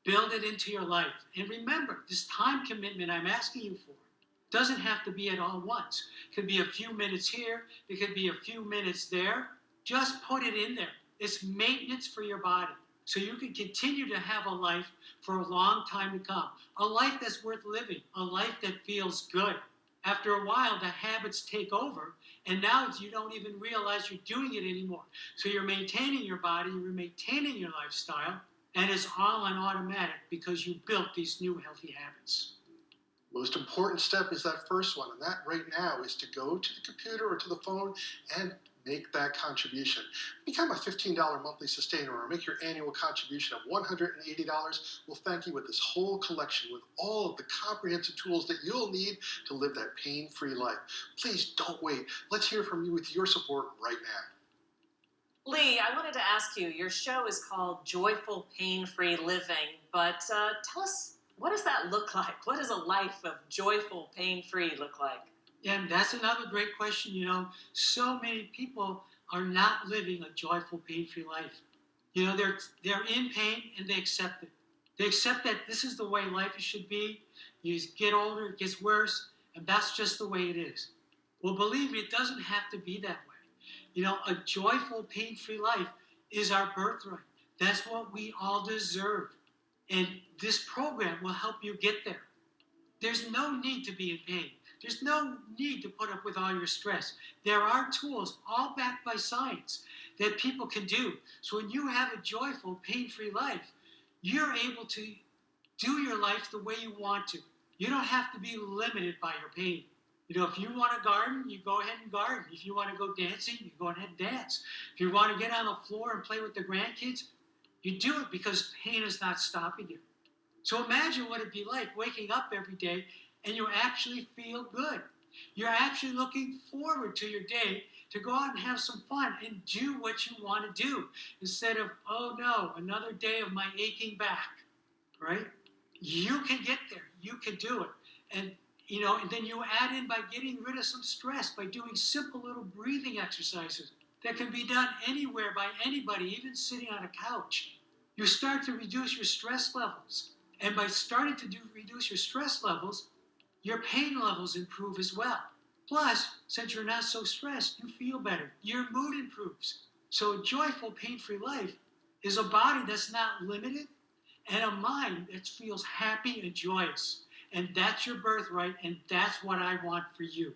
Build it into your life. And remember, this time commitment I'm asking you for doesn't have to be at all once. It could be a few minutes here. It could be a few minutes there. Just put it in there. It's maintenance for your body. So you can continue to have a life for a long time to come. A life that's worth living. A life that feels good. After a while, the habits take over, and now you don't even realize you're doing it anymore. So you're maintaining your body, you're maintaining your lifestyle, and it's all on automatic because you built these new healthy habits. Most important step is that first one, and that right now is to go to the computer or to the phone and make that contribution. Become a $15 monthly sustainer or make your annual contribution of $180. We'll thank you with this whole collection with all of the comprehensive tools that you'll need to live that pain-free life. Please don't wait. Let's hear from you with your support right now. Lee, I wanted to ask you, your show is called Joyful Pain-Free Living, but tell us, what does that look like? What does a life of joyful pain-free look like? And that's another great question. You know, so many people are not living a joyful, pain-free life. You know, they're in pain and they accept it. They accept that this is the way life should be. You get older, it gets worse, and that's just the way it is. Well, believe me, it doesn't have to be that way. You know, a joyful, pain-free life is our birthright. That's what we all deserve. And this program will help you get there. There's no need to be in pain. There's no need to put up with all your stress. There are tools, all backed by science, that people can do. So when you have a joyful, pain-free life, you're able to do your life the way you want to. You don't have to be limited by your pain. You know, if you want to garden, you go ahead and garden. If you want to go dancing, you go ahead and dance. If you want to get on the floor and play with the grandkids, you do it because pain is not stopping you. So imagine what it'd be like waking up every day and you actually feel good. You're actually looking forward to your day to go out and have some fun and do what you want to do instead of, oh no, another day of my aching back, right? You can get there. You can do it. And, you know, and then you add in by getting rid of some stress by doing simple little breathing exercises that can be done anywhere by anybody, even sitting on a couch. You start to reduce your stress levels. And by starting to reduce your stress levels, your pain levels improve as well. Plus, since you're not so stressed, you feel better. Your mood improves. So a joyful, pain-free life is a body that's not limited and a mind that feels happy and joyous. And that's your birthright, and that's what I want for you.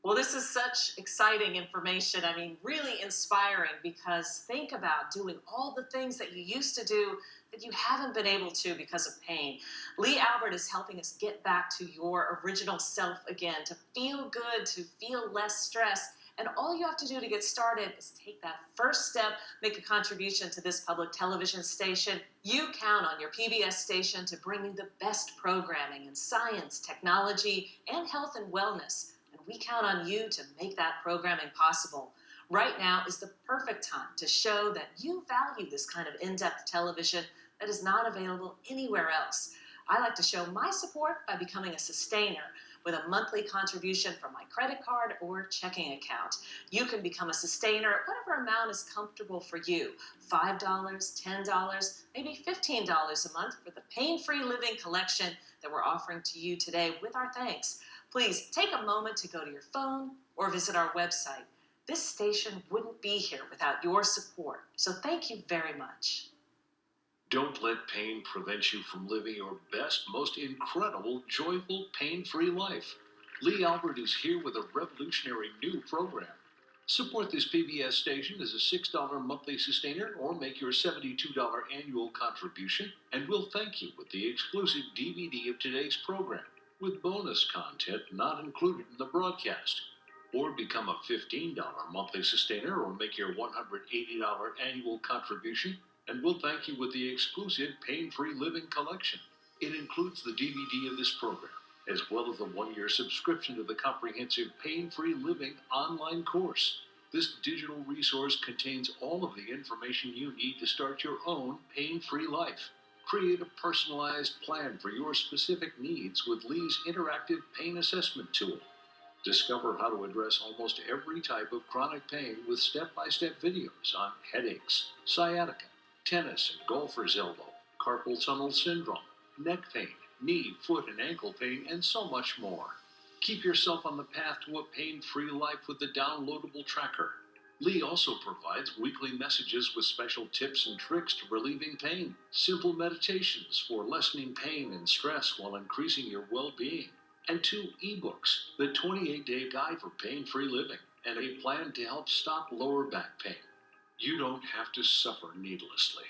Well, this is such exciting information. I mean, really inspiring, because think about doing all the things that you used to do that you haven't been able to because of pain. Lee Albert is helping us get back to your original self again, to feel good, to feel less stress. And all you have to do to get started is take that first step, make a contribution to this public television station. You count on your PBS station to bring you the best programming in science, technology, and health and wellness. And we count on you to make that programming possible. Right now is the perfect time to show that you value this kind of in-depth television that is not available anywhere else. I like to show my support by becoming a sustainer with a monthly contribution from my credit card or checking account. You can become a sustainer at whatever amount is comfortable for you. $5, $10, maybe $15 a month for the Pain-Free Living collection that we're offering to you today with our thanks. Please take a moment to go to your phone or visit our website. This station wouldn't be here without your support, so thank you very much. Don't let pain prevent you from living your best, most incredible, joyful, pain-free life. Lee Albert is here with a revolutionary new program. Support this PBS station as a $6 monthly sustainer or make your $72 annual contribution, and we'll thank you with the exclusive DVD of today's program, with bonus content not included in the broadcast. Or become a $15 monthly sustainer or make your $180 annual contribution, and we'll thank you with the exclusive Pain-Free Living collection. It includes the DVD of this program, as well as a one-year subscription to the comprehensive Pain-Free Living online course. This digital resource contains all of the information you need to start your own pain-free life. Create a personalized plan for your specific needs with Lee's interactive pain assessment tool. Discover how to address almost every type of chronic pain with step-by-step videos on headaches, sciatica, tennis and golfer's elbow, carpal tunnel syndrome, neck pain, knee, foot and ankle pain, and so much more. Keep yourself on the path to a pain-free life with the downloadable tracker. Lee also provides weekly messages with special tips and tricks to relieving pain, simple meditations for lessening pain and stress while increasing your well-being, and 2 ebooks, the 28-Day Guide for Pain-Free Living, and a plan to help stop lower back pain. You don't have to suffer needlessly.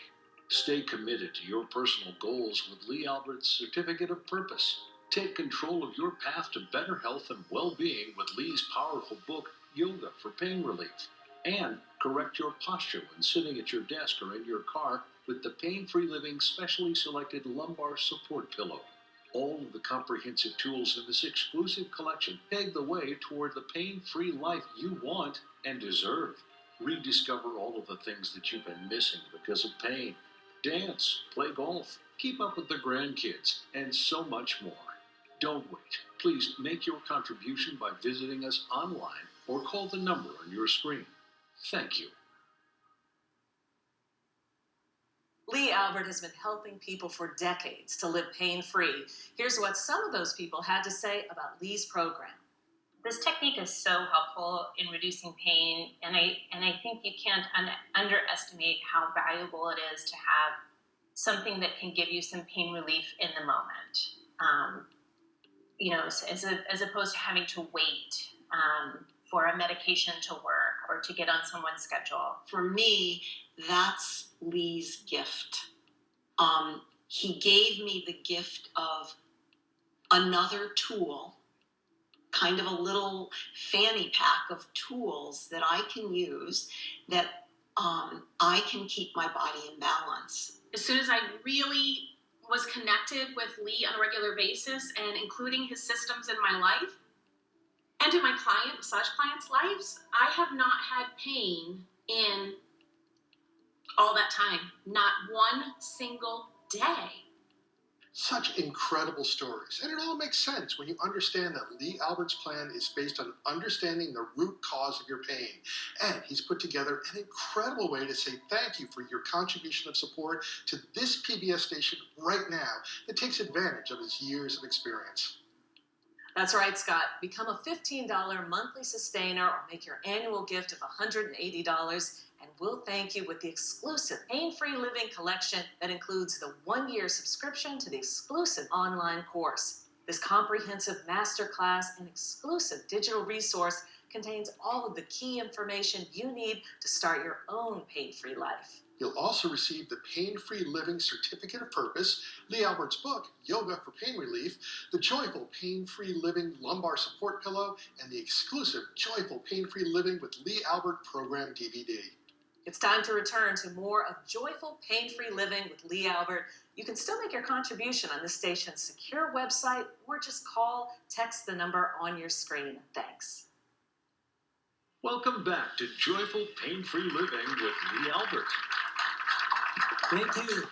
Stay committed to your personal goals with Lee Albert's Certificate of Purpose. Take control of your path to better health and well-being with Lee's powerful book, Yoga for Pain Relief. And correct your posture when sitting at your desk or in your car with the Pain-Free Living specially selected lumbar support pillow. All of the comprehensive tools in this exclusive collection pave the way toward the pain-free life you want and deserve. Rediscover all of the things that you've been missing because of pain. Dance, play golf, keep up with the grandkids, and so much more. Don't wait. Please make your contribution by visiting us online or call the number on your screen. Thank you. Lee Albert has been helping people for decades to live pain-free. Here's what some of those people had to say about Lee's program. This technique is so helpful in reducing pain, and I think you can't underestimate how valuable it is to have something that can give you some pain relief in the moment. As opposed to having to wait for a medication to work or to get on someone's schedule. For me, that's Lee's gift. He gave me the gift of another tool, kind of a little fanny pack of tools that I can use that I can keep my body in balance. As soon as I really was connected with Lee on a regular basis and including his systems in my life and in my massage clients' lives, I have not had pain in all that time. Not one single day. Such incredible stories. And it all makes sense when you understand that Lee Albert's plan is based on understanding the root cause of your pain. And he's put together an incredible way to say thank you for your contribution of support to this PBS station right now that takes advantage of his years of experience. That's right, Scott. Become a $15 monthly sustainer or make your annual gift of $180, and we'll thank you with the exclusive Pain-Free Living collection that includes the 1-year subscription to the exclusive online course. This comprehensive masterclass and exclusive digital resource contains all of the key information you need to start your own pain-free life. You'll also receive the Pain-Free Living Certificate of Purpose, Lee Albert's book, Yoga for Pain Relief, the joyful Pain-Free Living lumbar support pillow, and the exclusive Joyful Pain-Free Living with Lee Albert program DVD. It's time to return to more of Joyful Pain-Free Living with Lee Albert. You can still make your contribution on this station's secure website or just text the number on your screen. Thanks. Welcome back to Joyful Pain-Free Living with Lee Albert. Thank you.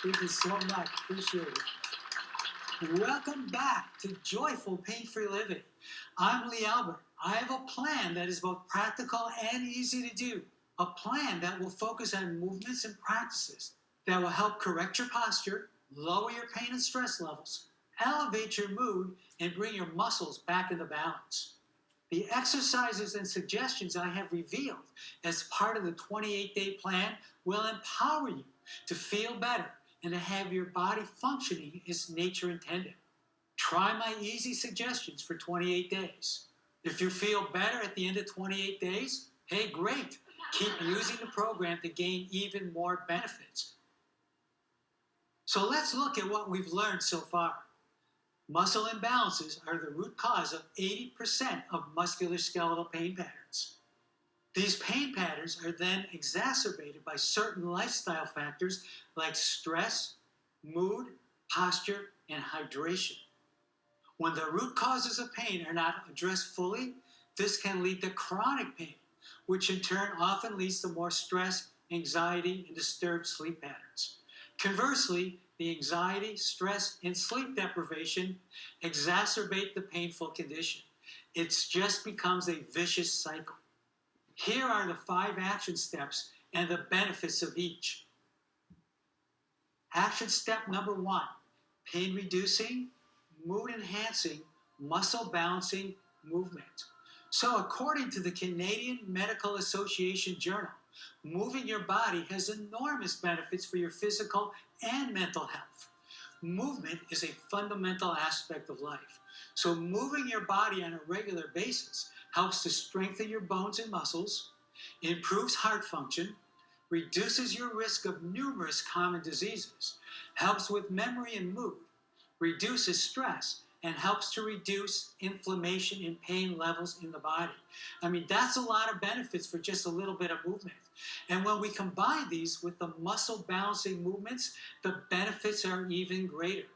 Thank you so much. Appreciate it. Welcome back to Joyful Pain-Free Living. I'm Lee Albert. I have a plan that is both practical and easy to do. A plan that will focus on movements and practices that will help correct your posture, lower your pain and stress levels, elevate your mood, and bring your muscles back into balance. The exercises and suggestions I have revealed as part of the 28-day plan will empower you to feel better and to have your body functioning as nature intended. Try my easy suggestions for 28 days. If you feel better at the end of 28 days, hey, great. Keep using the program to gain even more benefits. So let's look at what we've learned so far. Muscle imbalances are the root cause of 80% of musculoskeletal pain patterns. These pain patterns are then exacerbated by certain lifestyle factors like stress, mood, posture, and hydration. When the root causes of pain are not addressed fully, this can lead to chronic pain, which in turn often leads to more stress, anxiety, and disturbed sleep patterns. Conversely, the anxiety, stress, and sleep deprivation exacerbate the painful condition. It just becomes a vicious cycle. Here are the 5 action steps and the benefits of each. Action step number 1, pain reducing, mood enhancing, muscle balancing movement. So according to the Canadian Medical Association Journal, moving your body has enormous benefits for your physical and mental health. Movement is a fundamental aspect of life. So moving your body on a regular basis helps to strengthen your bones and muscles, improves heart function, reduces your risk of numerous common diseases, helps with memory and mood, reduces stress, and helps to reduce inflammation and pain levels in the body. I mean, that's a lot of benefits for just a little bit of movement. And when we combine these with the muscle balancing movements, the benefits are even greater.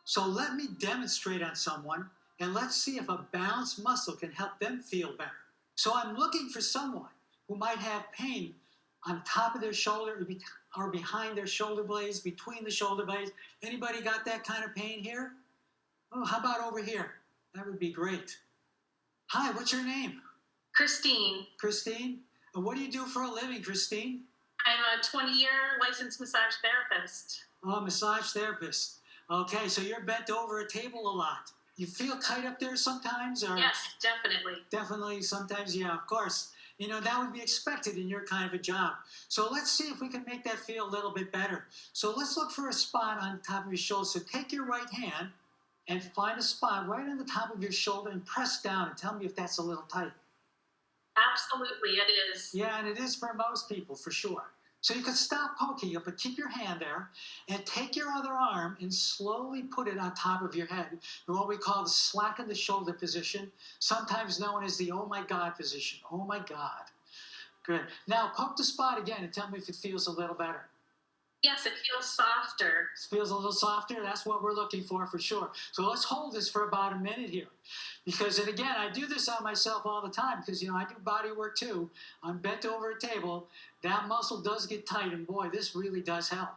So let me demonstrate on someone, and let's see if a balanced muscle can help them feel better. So I'm looking for someone who might have pain on top of their shoulder or behind their shoulder blades, between the shoulder blades. Anybody got that kind of pain here? Oh, how about over here? That would be great. Hi, what's your name? Christine. Christine? And what do you do for a living, Christine? I'm a 20-year licensed massage therapist. Oh, massage therapist. Okay, so you're bent over a table a lot. You feel tight up there sometimes? Or? Yes, definitely. Definitely, sometimes, yeah, of course. You know, that would be expected in your kind of a job. So let's see if we can make that feel a little bit better. So let's look for a spot on top of your shoulder. So take your right hand and find a spot right on the top of your shoulder and press down and tell me if that's a little tight. Absolutely, it is. Yeah, and it is for most people, for sure. So you can stop poking it, but keep your hand there and take your other arm and slowly put it on top of your head in what we call the slacken the shoulder position, sometimes known as the oh my God position. Oh my God. Good. Now poke the spot again and tell me if it feels a little better. Yes, it feels softer. It feels a little softer. That's what we're looking for sure. So let's hold this for about a minute here. Because, and again, I do this on myself all the time because, you know, I do body work too. I'm bent over a table. That muscle does get tight, and boy, this really does help.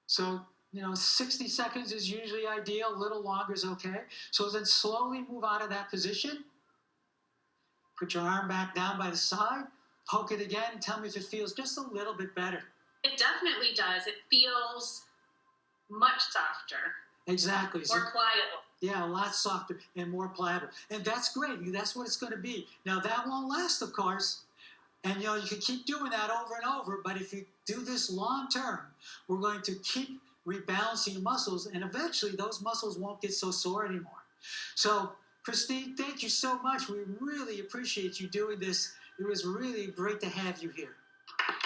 So, you know, 60 seconds is usually ideal. A little longer is okay. So then slowly move out of that position. Put your arm back down by the side. Poke it again. Tell me if it feels just a little bit better. It definitely does. It feels much softer. Exactly. More pliable. Yeah, a lot softer and more pliable. And that's great. That's what it's going to be. Now, that won't last, of course. And, you know, you can keep doing that over and over. But if you do this long term, we're going to keep rebalancing muscles. And eventually, those muscles won't get so sore anymore. So, Christine, thank you so much. We really appreciate you doing this. It was really great to have you here.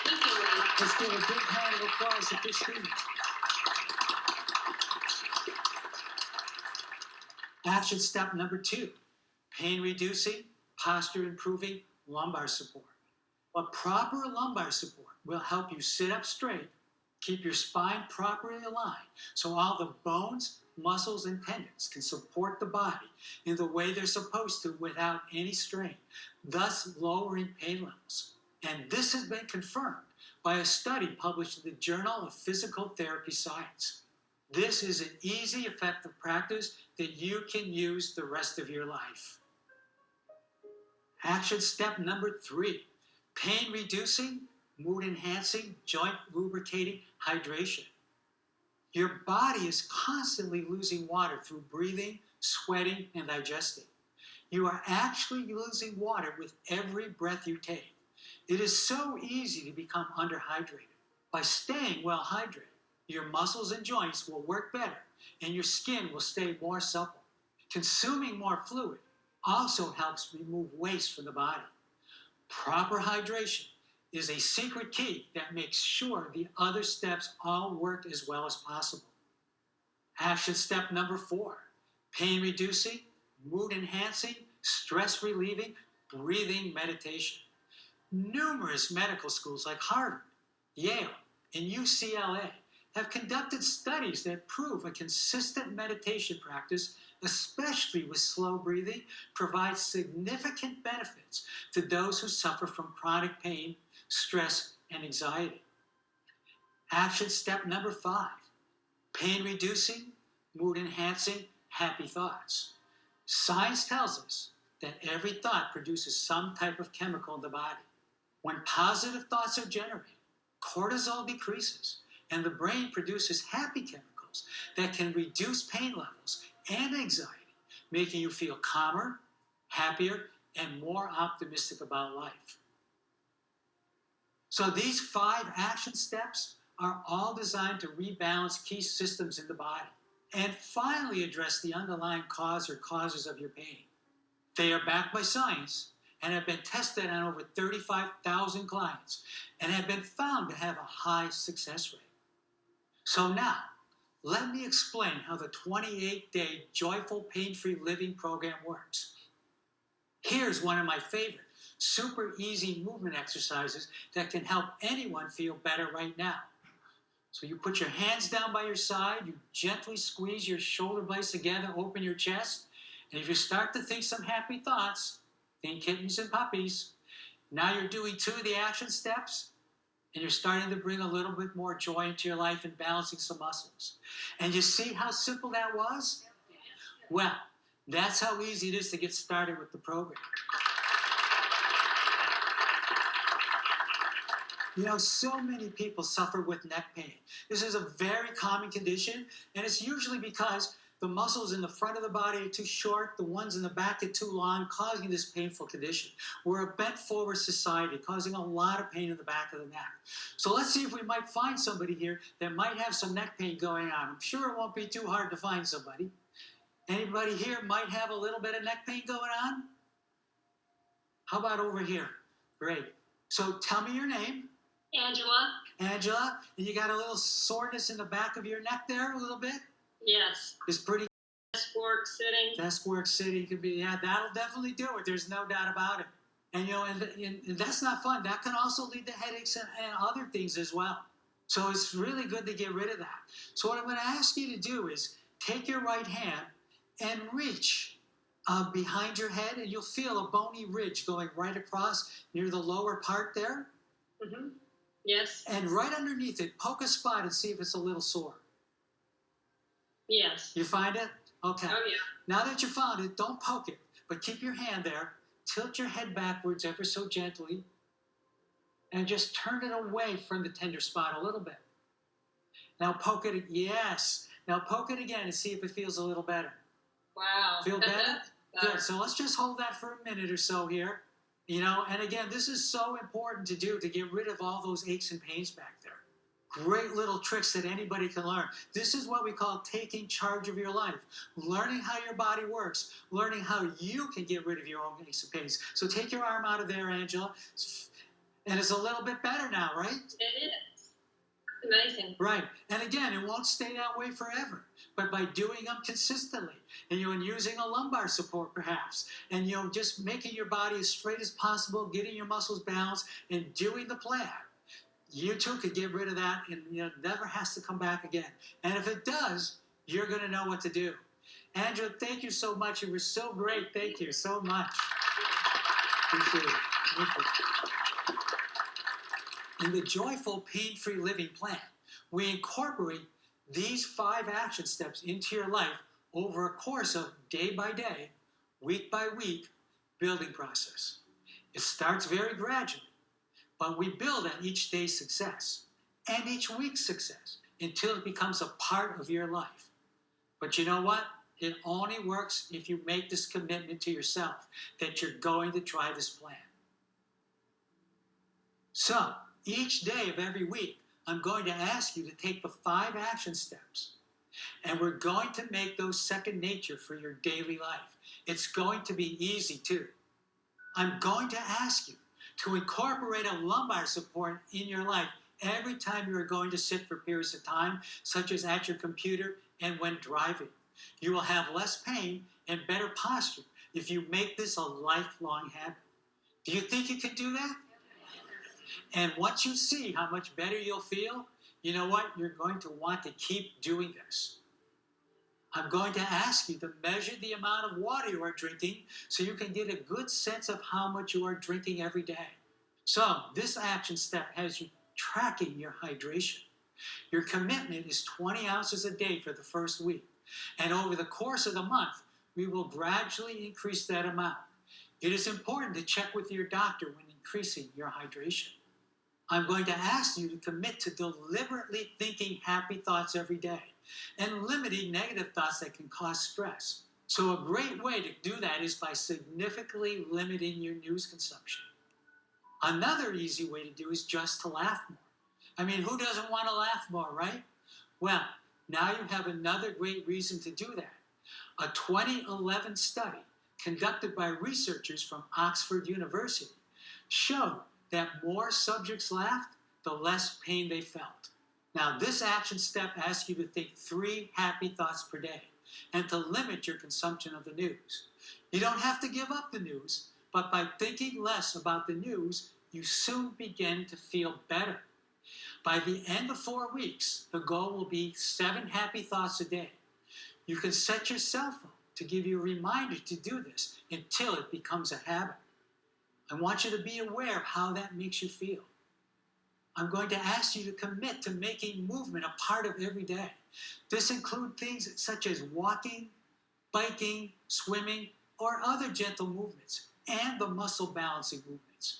Thank you, Lee. Let's give a big hand of applause to Christine. Action step number 2, pain reducing, posture improving, lumbar support. A proper lumbar support will help you sit up straight, keep your spine properly aligned, so all the bones, muscles, and tendons can support the body in the way they're supposed to without any strain, thus lowering pain levels. And this has been confirmed by a study published in the Journal of Physical Therapy Science. This is an easy, effective practice that you can use the rest of your life. Action step number 3, pain reducing, mood enhancing, joint lubricating, hydration. Your body is constantly losing water through breathing, sweating, and digesting. You are actually losing water with every breath you take. It is so easy to become underhydrated. By staying well hydrated, your muscles and joints will work better, and your skin will stay more supple. Consuming more fluid also helps remove waste from the body. Proper hydration is a secret key that makes sure the other steps all work as well as possible. Action step number 4, pain reducing, mood enhancing, stress relieving, breathing meditation. Numerous medical schools like Harvard, Yale, and UCLA have conducted studies that prove a consistent meditation practice especially with slow breathing, provides significant benefits to those who suffer from chronic pain, stress, and anxiety. Action step number 5, pain reducing, mood enhancing, happy thoughts. Science tells us that every thought produces some type of chemical in the body. When positive thoughts are generated, cortisol decreases, and the brain produces happy chemicals that can reduce pain levels and anxiety, making you feel calmer, happier, and more optimistic about life. So these 5 action steps are all designed to rebalance key systems in the body and finally address the underlying cause or causes of your pain. They are backed by science and have been tested on over 35,000 clients and have been found to have a high success rate. So now, let me explain how the 28-day Joyful Pain-Free Living program works. Here's one of my favorite, super easy movement exercises that can help anyone feel better right now. So you put your hands down by your side, you gently squeeze your shoulder blades together, open your chest, and if you start to think some happy thoughts, think kittens and puppies. Now you're doing 2 of the action steps, and you're starting to bring a little bit more joy into your life and balancing some muscles. And you see how simple that was? Well, that's how easy it is to get started with the program. You know, so many people suffer with neck pain. This is a very common condition, and it's usually because the muscles in the front of the body are too short, the ones in the back are too long, causing this painful condition. We're a bent-forward society, causing a lot of pain in the back of the neck. So let's see if we might find somebody here that might have some neck pain going on. I'm sure it won't be too hard to find somebody. Anybody here might have a little bit of neck pain going on? How about over here? Great. So tell me your name. Angela? Angela, and you got a little soreness in the back of your neck there a little bit? Yes. It's pretty. Desk work, sitting. Desk work, sitting could be, yeah, that'll definitely do it. There's no doubt about it. And, you know, and that's not fun. That can also lead to headaches and other things as well. So it's really good to get rid of that. So what I'm going to ask you to do is take your right hand and reach behind your head, and you'll feel a bony ridge going right across near the lower part there. Mm-hmm. Yes. And right underneath it, poke a spot and see if it's a little sore. Yes. You find it? Okay. Oh, yeah. Now that you found it, don't poke it, but keep your hand there. Tilt your head backwards ever so gently, and just turn it away from the tender spot a little bit. Now poke it. Yes. Now poke it again and see if it feels a little better. Wow. Feel better? Good. So let's just hold that for a minute or so here. You know, and again, this is so important to do to get rid of all those aches and pains back there. Great little tricks that anybody can learn. This is what we call taking charge of your life. Learning how your body works. Learning how you can get rid of your own aches and pains. So take your arm out of there, Angela. And it's a little bit better now, right? It is. Amazing. Right. And again, it won't stay that way forever. But by doing them consistently, and using a lumbar support perhaps, and just making your body as straight as possible, getting your muscles balanced, and doing the plan, you too could get rid of that, and never has to come back again. And if it does, you're going to know what to do. Angela, thank you so much. You were so great. Thank you so much. Appreciate it. Thank you. In the Joyful Pain-Free Living Plan, we incorporate these 5 action steps into your life over a course of day by day, week by week building process. It starts very gradually, but we build on each day's success and each week's success until it becomes a part of your life. But you know what? It only works if you make this commitment to yourself that you're going to try this plan. So, each day of every week, I'm going to ask you to take the 5 action steps, and we're going to make those second nature for your daily life. It's going to be easy too. I'm going to ask you to incorporate a lumbar support in your life every time you are going to sit for periods of time, such as at your computer and when driving. You will have less pain and better posture if you make this a lifelong habit. Do you think you can do that? And once you see how much better you'll feel, you know what? You're going to want to keep doing this. I'm going to ask you to measure the amount of water you are drinking so you can get a good sense of how much you are drinking every day. So this action step has you tracking your hydration. Your commitment is 20 ounces a day for the first week. And over the course of the month, we will gradually increase that amount. It is important to check with your doctor when increasing your hydration. I'm going to ask you to commit to deliberately thinking happy thoughts every day and limiting negative thoughts that can cause stress. So a great way to do that is by significantly limiting your news consumption. Another easy way to do is just to laugh more. I mean, who doesn't want to laugh more, right? Well, now you have another great reason to do that. A 2011 study conducted by researchers from Oxford University showed that more subjects laughed, the less pain they felt. Now, this action step asks you to think 3 happy thoughts per day and to limit your consumption of the news. You don't have to give up the news, but by thinking less about the news, you soon begin to feel better. By the end of 4 weeks, the goal will be 7 happy thoughts a day. You can set your cell phone to give you a reminder to do this until it becomes a habit. I want you to be aware of how that makes you feel. I'm going to ask you to commit to making movement a part of every day. This includes things such as walking, biking, swimming, or other gentle movements, and the muscle balancing movements.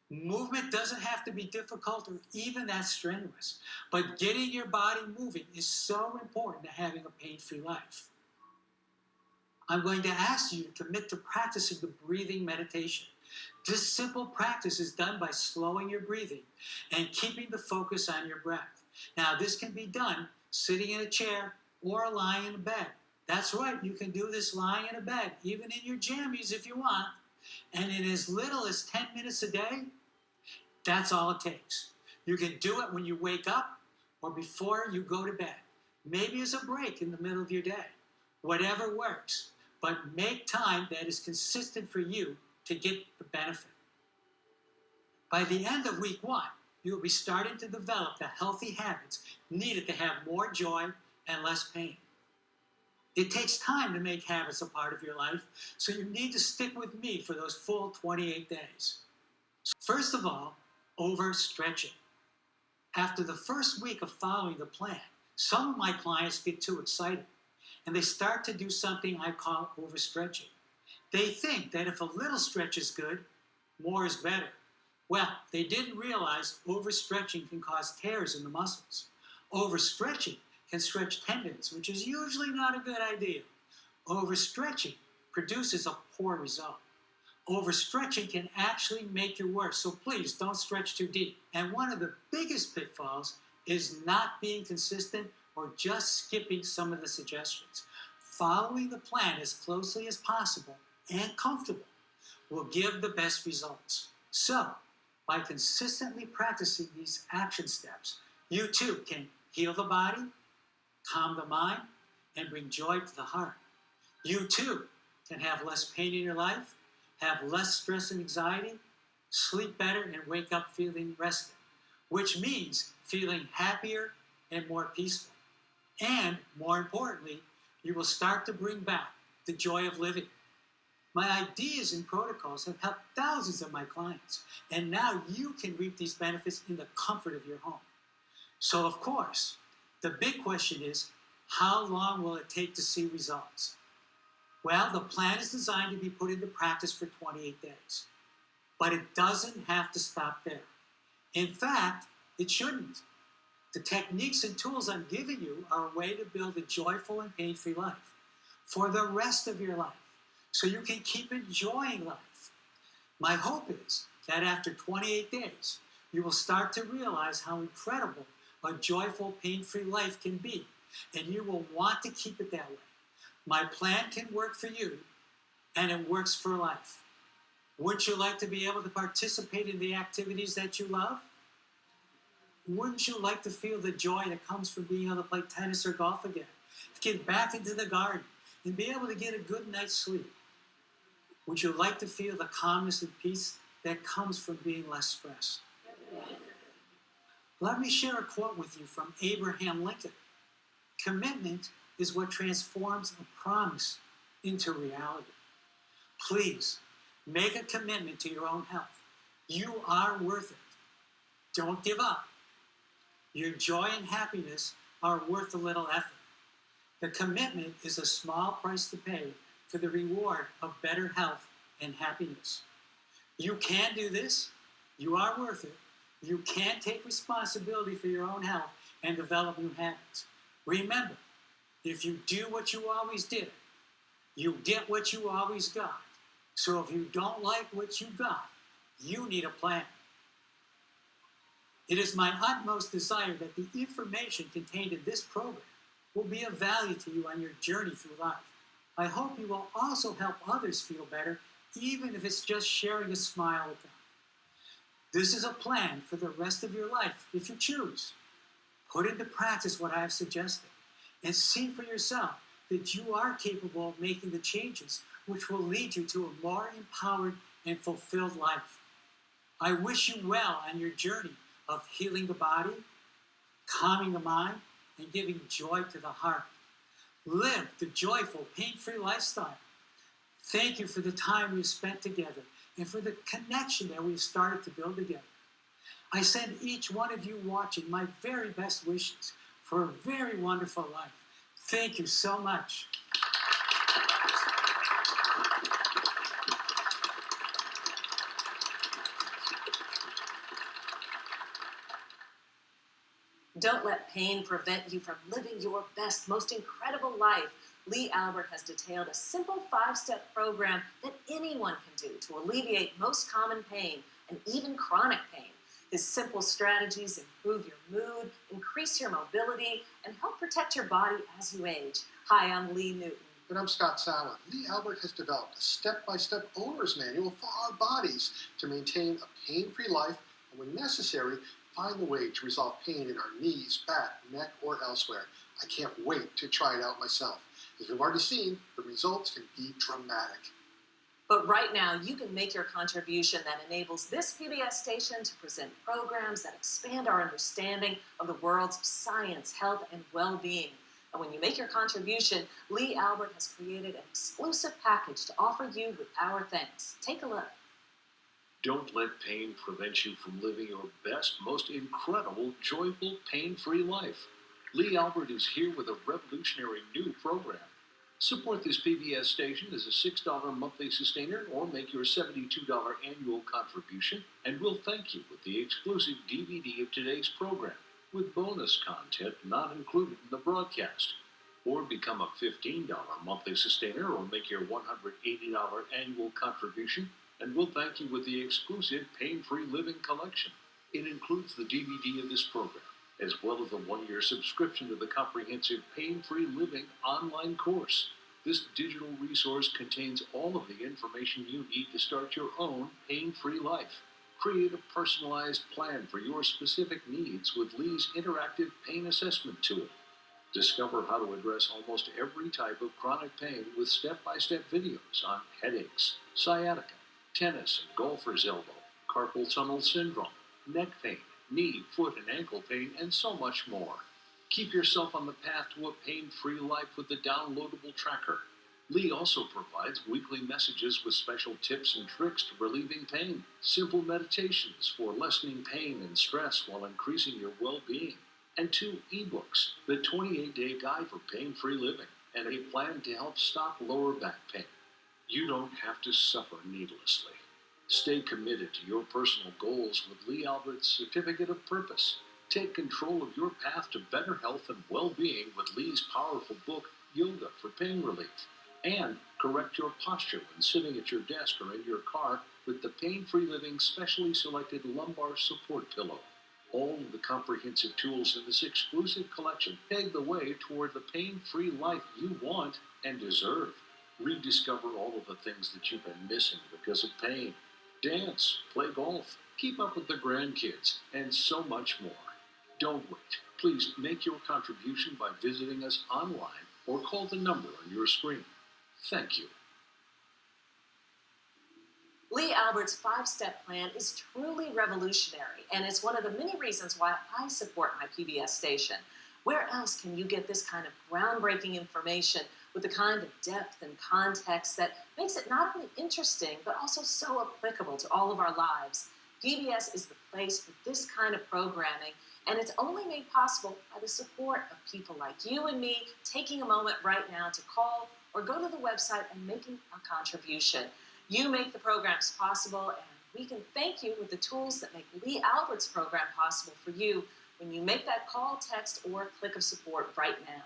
Movement doesn't have to be difficult or even that strenuous, but getting your body moving is so important to having a pain-free life. I'm going to ask you to commit to practicing the breathing meditation. This simple practice is done by slowing your breathing and keeping the focus on your breath. Now, this can be done sitting in a chair or lying in a bed. That's right, you can do this lying in a bed, even in your jammies if you want. And in as little as 10 minutes a day, that's all it takes. You can do it when you wake up or before you go to bed. Maybe as a break in the middle of your day. Whatever works, but make time that is consistent for you to get the benefit. By the end of week 1, you'll be starting to develop the healthy habits needed to have more joy and less pain. It takes time to make habits a part of your life, so you need to stick with me for those full 28 days. First of all, overstretching. After the first week of following the plan, some of my clients get too excited, and they start to do something I call overstretching. They think that if a little stretch is good, more is better. Well, they didn't realize overstretching can cause tears in the muscles. Overstretching can stretch tendons, which is usually not a good idea. Overstretching produces a poor result. Overstretching can actually make you worse, so please don't stretch too deep. And one of the biggest pitfalls is not being consistent or just skipping some of the suggestions. Following the plan as closely as possible and comfortable will give the best results. So, by consistently practicing these action steps, you too can heal the body, calm the mind, and bring joy to the heart. You too can have less pain in your life, have less stress and anxiety, sleep better, and wake up feeling rested, which means feeling happier and more peaceful. And more importantly, you will start to bring back the joy of living. My ideas and protocols have helped thousands of my clients, and now you can reap these benefits in the comfort of your home. So, of course, the big question is, how long will it take to see results? Well, the plan is designed to be put into practice for 28 days. But it doesn't have to stop there. In fact, it shouldn't. The techniques and tools I'm giving you are a way to build a joyful and pain-free life for the rest of your life, so you can keep enjoying life. My hope is that after 28 days, you will start to realize how incredible a joyful, pain-free life can be, and you will want to keep it that way. My plan can work for you, and it works for life. Wouldn't you like to be able to participate in the activities that you love? Wouldn't you like to feel the joy that comes from being able to play tennis or golf again? To get back into the garden and be able to get a good night's sleep? Would you like to feel the calmness and peace that comes from being less stressed? Let me share a quote with you from Abraham Lincoln. Commitment is what transforms a promise into reality. Please, make a commitment to your own health. You are worth it. Don't give up. Your joy and happiness are worth a little effort. The commitment is a small price to pay for the reward of better health and happiness. You can do this. You are worth it. You can take responsibility for your own health and develop new habits. Remember, if you do what you always did, you get what you always got. So if you don't like what you got, you need a plan. It is my utmost desire that the information contained in this program will be of value to you on your journey through life. I hope you will also help others feel better, even if it's just sharing a smile with them. This is a plan for the rest of your life, if you choose. Put into practice what I have suggested, and see for yourself that you are capable of making the changes which will lead you to a more empowered and fulfilled life. I wish you well on your journey of healing the body, calming the mind, and giving joy to the heart. Live the joyful, pain-free lifestyle. Thank you for the time we've spent together and for the connection that we've started to build together. I send each one of you watching my very best wishes for a very wonderful life. Thank you so much. Don't let pain prevent you from living your best, most incredible life. Lee Albert has detailed a simple 5-step program that anyone can do to alleviate most common pain and even chronic pain. His simple strategies improve your mood, increase your mobility, and help protect your body as you age. Hi, I'm Lee Newton. And I'm Scott Sallin. Lee Albert has developed a step-by-step owner's manual for our bodies to maintain a pain-free life and, when necessary, find the way to resolve pain in our knees, back, neck, or elsewhere. I can't wait to try it out myself. As we've already seen, the results can be dramatic. But right now, you can make your contribution that enables this PBS station to present programs that expand our understanding of the worlds of science, health, and well-being. And when you make your contribution, Lee Albert has created an exclusive package to offer you with our thanks. Take a look. Don't let pain prevent you from living your best, most incredible, joyful, pain-free life. Lee Albert is here with a revolutionary new program. Support this PBS station as a $6 monthly sustainer or make your $72 annual contribution, and we'll thank you with the exclusive DVD of today's program with bonus content not included in the broadcast. Or become a $15 monthly sustainer or make your $180 annual contribution, and we'll thank you with the exclusive Pain-Free Living Collection. It includes the DVD of this program, as well as a 1-year subscription to the comprehensive Pain-Free Living online course. This digital resource contains all of the information you need to start your own pain-free life. Create a personalized plan for your specific needs with Lee's interactive pain assessment tool. Discover how to address almost every type of chronic pain with step-by-step videos on headaches, sciatica, tennis and golfer's elbow, carpal tunnel syndrome, neck pain, knee, foot, and ankle pain, and so much more. Keep yourself on the path to a pain-free life with the downloadable tracker. Lee also provides weekly messages with special tips and tricks to relieving pain, simple meditations for lessening pain and stress while increasing your well-being, and 2 ebooks, the 28-day guide for pain-free living, and a plan to help stop lower back pain. You don't have to suffer needlessly. Stay committed to your personal goals with Lee Albert's Certificate of Purpose. Take control of your path to better health and well-being with Lee's powerful book, Yoga for Pain Relief. And correct your posture when sitting at your desk or in your car with the Pain-Free Living specially selected lumbar support pillow. All of the comprehensive tools in this exclusive collection pave the way toward the pain-free life you want and deserve. Rediscover all of the things that you've been missing because of pain. Dance, play golf, keep up with the grandkids, and so much more. Don't wait. Please make your contribution by visiting us online or call the number on your screen. Thank you. Lee Albert's 5-step plan is truly revolutionary, and it's one of the many reasons why I support my PBS station. Where else can you get this kind of groundbreaking information with the kind of depth and context that makes it not only interesting, but also so applicable to all of our lives? PBS is the place for this kind of programming, and it's only made possible by the support of people like you and me taking a moment right now to call or go to the website and making a contribution. You make the programs possible, and we can thank you with the tools that make Lee Albert's program possible for you when you make that call, text, or click of support right now.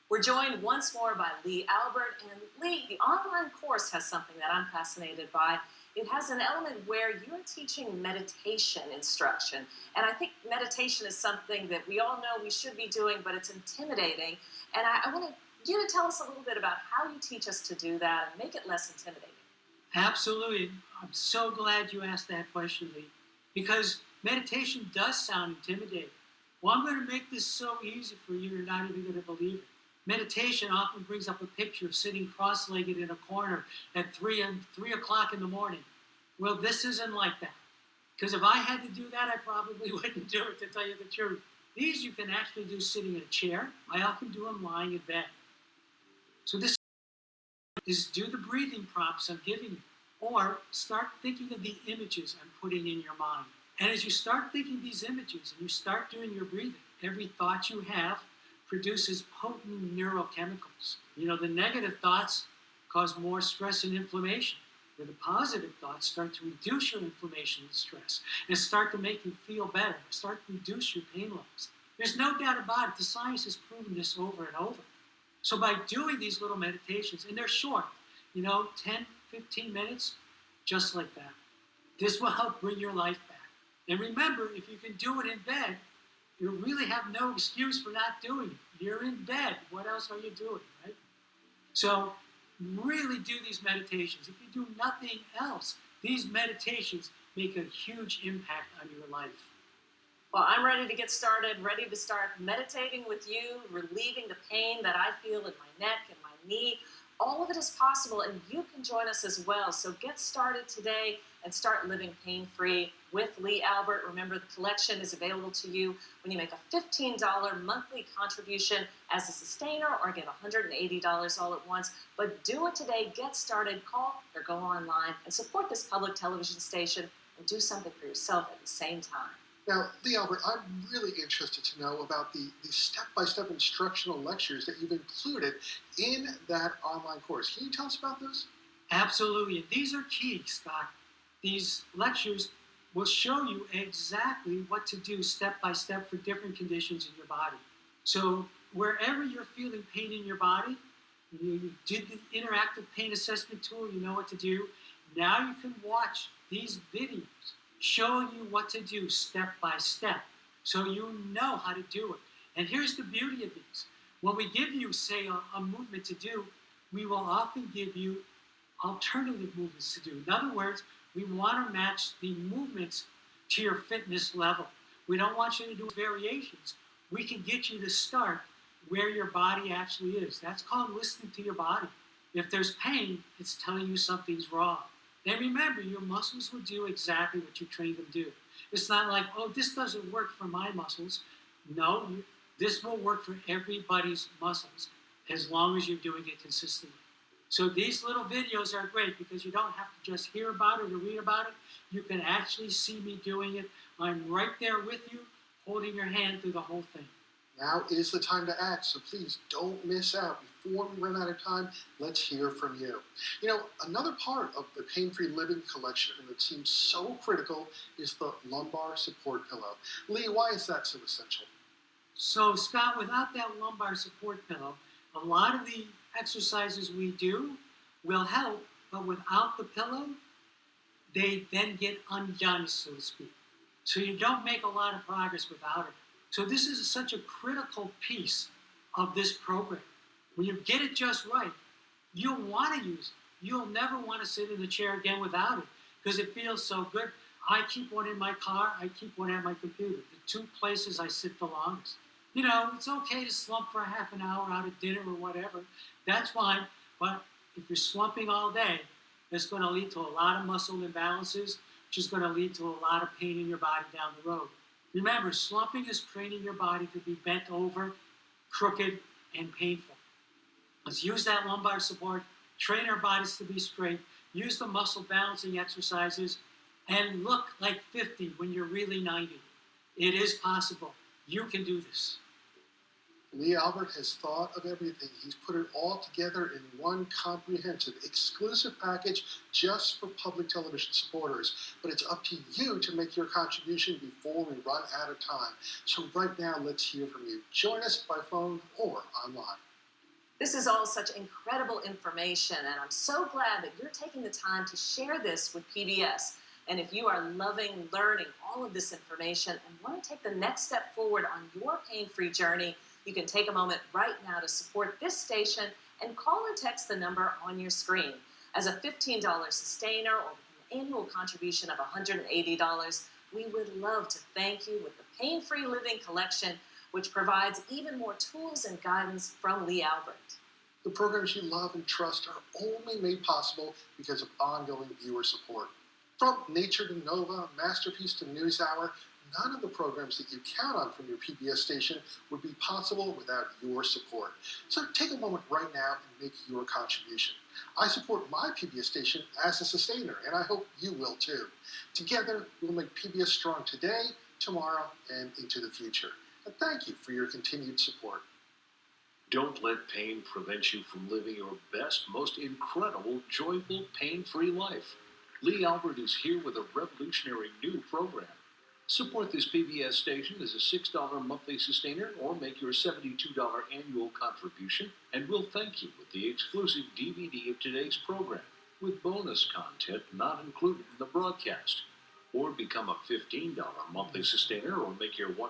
We're joined once more by Lee Albert, and Lee, the online course has something that I'm fascinated by. It has an element where you're teaching meditation instruction, and I think meditation is something that we all know we should be doing, but it's intimidating, and I want you to tell us a little bit about how you teach us to do that and make it less intimidating. Absolutely. I'm so glad you asked that question, Lee, because meditation does sound intimidating. Well, I'm going to make this so easy for you, you're not even going to believe it. Meditation often brings up a picture of sitting cross-legged in a corner at 3 o'clock in the morning. Well, this isn't like that. Because if I had to do that, I probably wouldn't do it, to tell you the truth. These you can actually do sitting in a chair. I often do them lying in bed. So this is do the breathing prompts I'm giving you, or start thinking of the images I'm putting in your mind. And as you start thinking these images and you start doing your breathing, every thought you have produces potent neurochemicals. You know, the negative thoughts cause more stress and inflammation, where the positive thoughts start to reduce your inflammation and stress and start to make you feel better, start to reduce your pain levels. There's no doubt about it. The science has proven this over and over. So by doing these little meditations, and they're short, 10, 15 minutes, just like that, this will help bring your life back. And remember, if you can do it in bed, you really have no excuse for not doing it. You're in bed. What else are you doing, right? So really do these meditations. If you do nothing else, these meditations make a huge impact on your life. Well, I'm ready to get started, ready to start meditating with you, relieving the pain that I feel in my neck and my knee. All of it is possible, and you can join us as well. So get started today and start living pain-free with Lee Albert. Remember, the collection is available to you when you make a $15 monthly contribution as a sustainer, or get $180 all at once. But do it today. Get started. Call or go online and support this public television station and do something for yourself at the same time. Now, Lee Albert, I'm really interested to know about the step-by-step instructional lectures that you've included in that online course. Can you tell us about those? Absolutely. These are key, Scott. These lectures will show you exactly what to do step-by-step for different conditions in your body. So wherever you're feeling pain in your body, you did the interactive pain assessment tool, you know what to do. Now you can watch these videos showing you what to do step by step, so you know how to do it. And here's the beauty of these. When we give you, say, a movement to do, we will often give you alternative movements to do. In other words, we want to match the movements to your fitness level. We don't want you to do variations. We can get you to start where your body actually is. That's called listening to your body. If there's pain, it's telling you something's wrong. And remember, your muscles will do exactly what you trained them to do. It's not like, oh, this doesn't work for my muscles. No, this will work for everybody's muscles as long as you're doing it consistently. So these little videos are great because you don't have to just hear about it or read about it. You can actually see me doing it. I'm right there with you, holding your hand through the whole thing. Now is the time to act, so please don't miss out. Before we run out of time, let's hear from you. Another part of the Pain-Free Living collection that seems so critical is the lumbar support pillow. Lee, why is that so essential? So, Scott, without that lumbar support pillow, a lot of the exercises we do will help, but without the pillow, they then get undone, so to speak. So you don't make a lot of progress without it. So this is such a critical piece of this program. When you get it just right, you'll want to use it. You'll never want to sit in the chair again without it because it feels so good. I keep one in my car. I keep one at my computer. The two places I sit the longest. It's okay to slump for a half an hour out of dinner or whatever. That's fine. But if you're slumping all day, it's going to lead to a lot of muscle imbalances, which is going to lead to a lot of pain in your body down the road. Remember, slumping is training your body to be bent over crooked, and painful. Let's use that lumbar support, train our bodies to be straight, use the muscle balancing exercises, and look like 50 when you're really 90. It is possible. You can do this. Lee Albert has thought of everything. He's put it all together in one comprehensive, exclusive package just for public television supporters. But it's up to you to make your contribution before we run out of time. So right now, let's hear from you. Join us by phone or online. This is all such incredible information, and I'm so glad that you're taking the time to share this with PBS. And if you are loving learning all of this information and want to take the next step forward on your pain-free journey, you can take a moment right now to support this station and call or text the number on your screen. As a $15 sustainer or with an annual contribution of $180, we would love to thank you with the Pain-Free Living Collection, which provides even more tools and guidance from Lee Albert. The programs you love and trust are only made possible because of ongoing viewer support. From Nature to Nova, Masterpiece to NewsHour, none of the programs that you count on from your PBS station would be possible without your support. So take a moment right now and make your contribution. I support my PBS station as a sustainer, and I hope you will too. Together, we'll make PBS strong today, tomorrow, and into the future. And thank you for your continued support. Don't let pain prevent you from living your best, most incredible, joyful, pain-free life. Lee Albert is here with a revolutionary new program. Support this PBS station as a $6 monthly sustainer or make your $72 annual contribution, and we'll thank you with the exclusive DVD of today's program with bonus content not included in the broadcast. Or become a $15 monthly sustainer or make your $180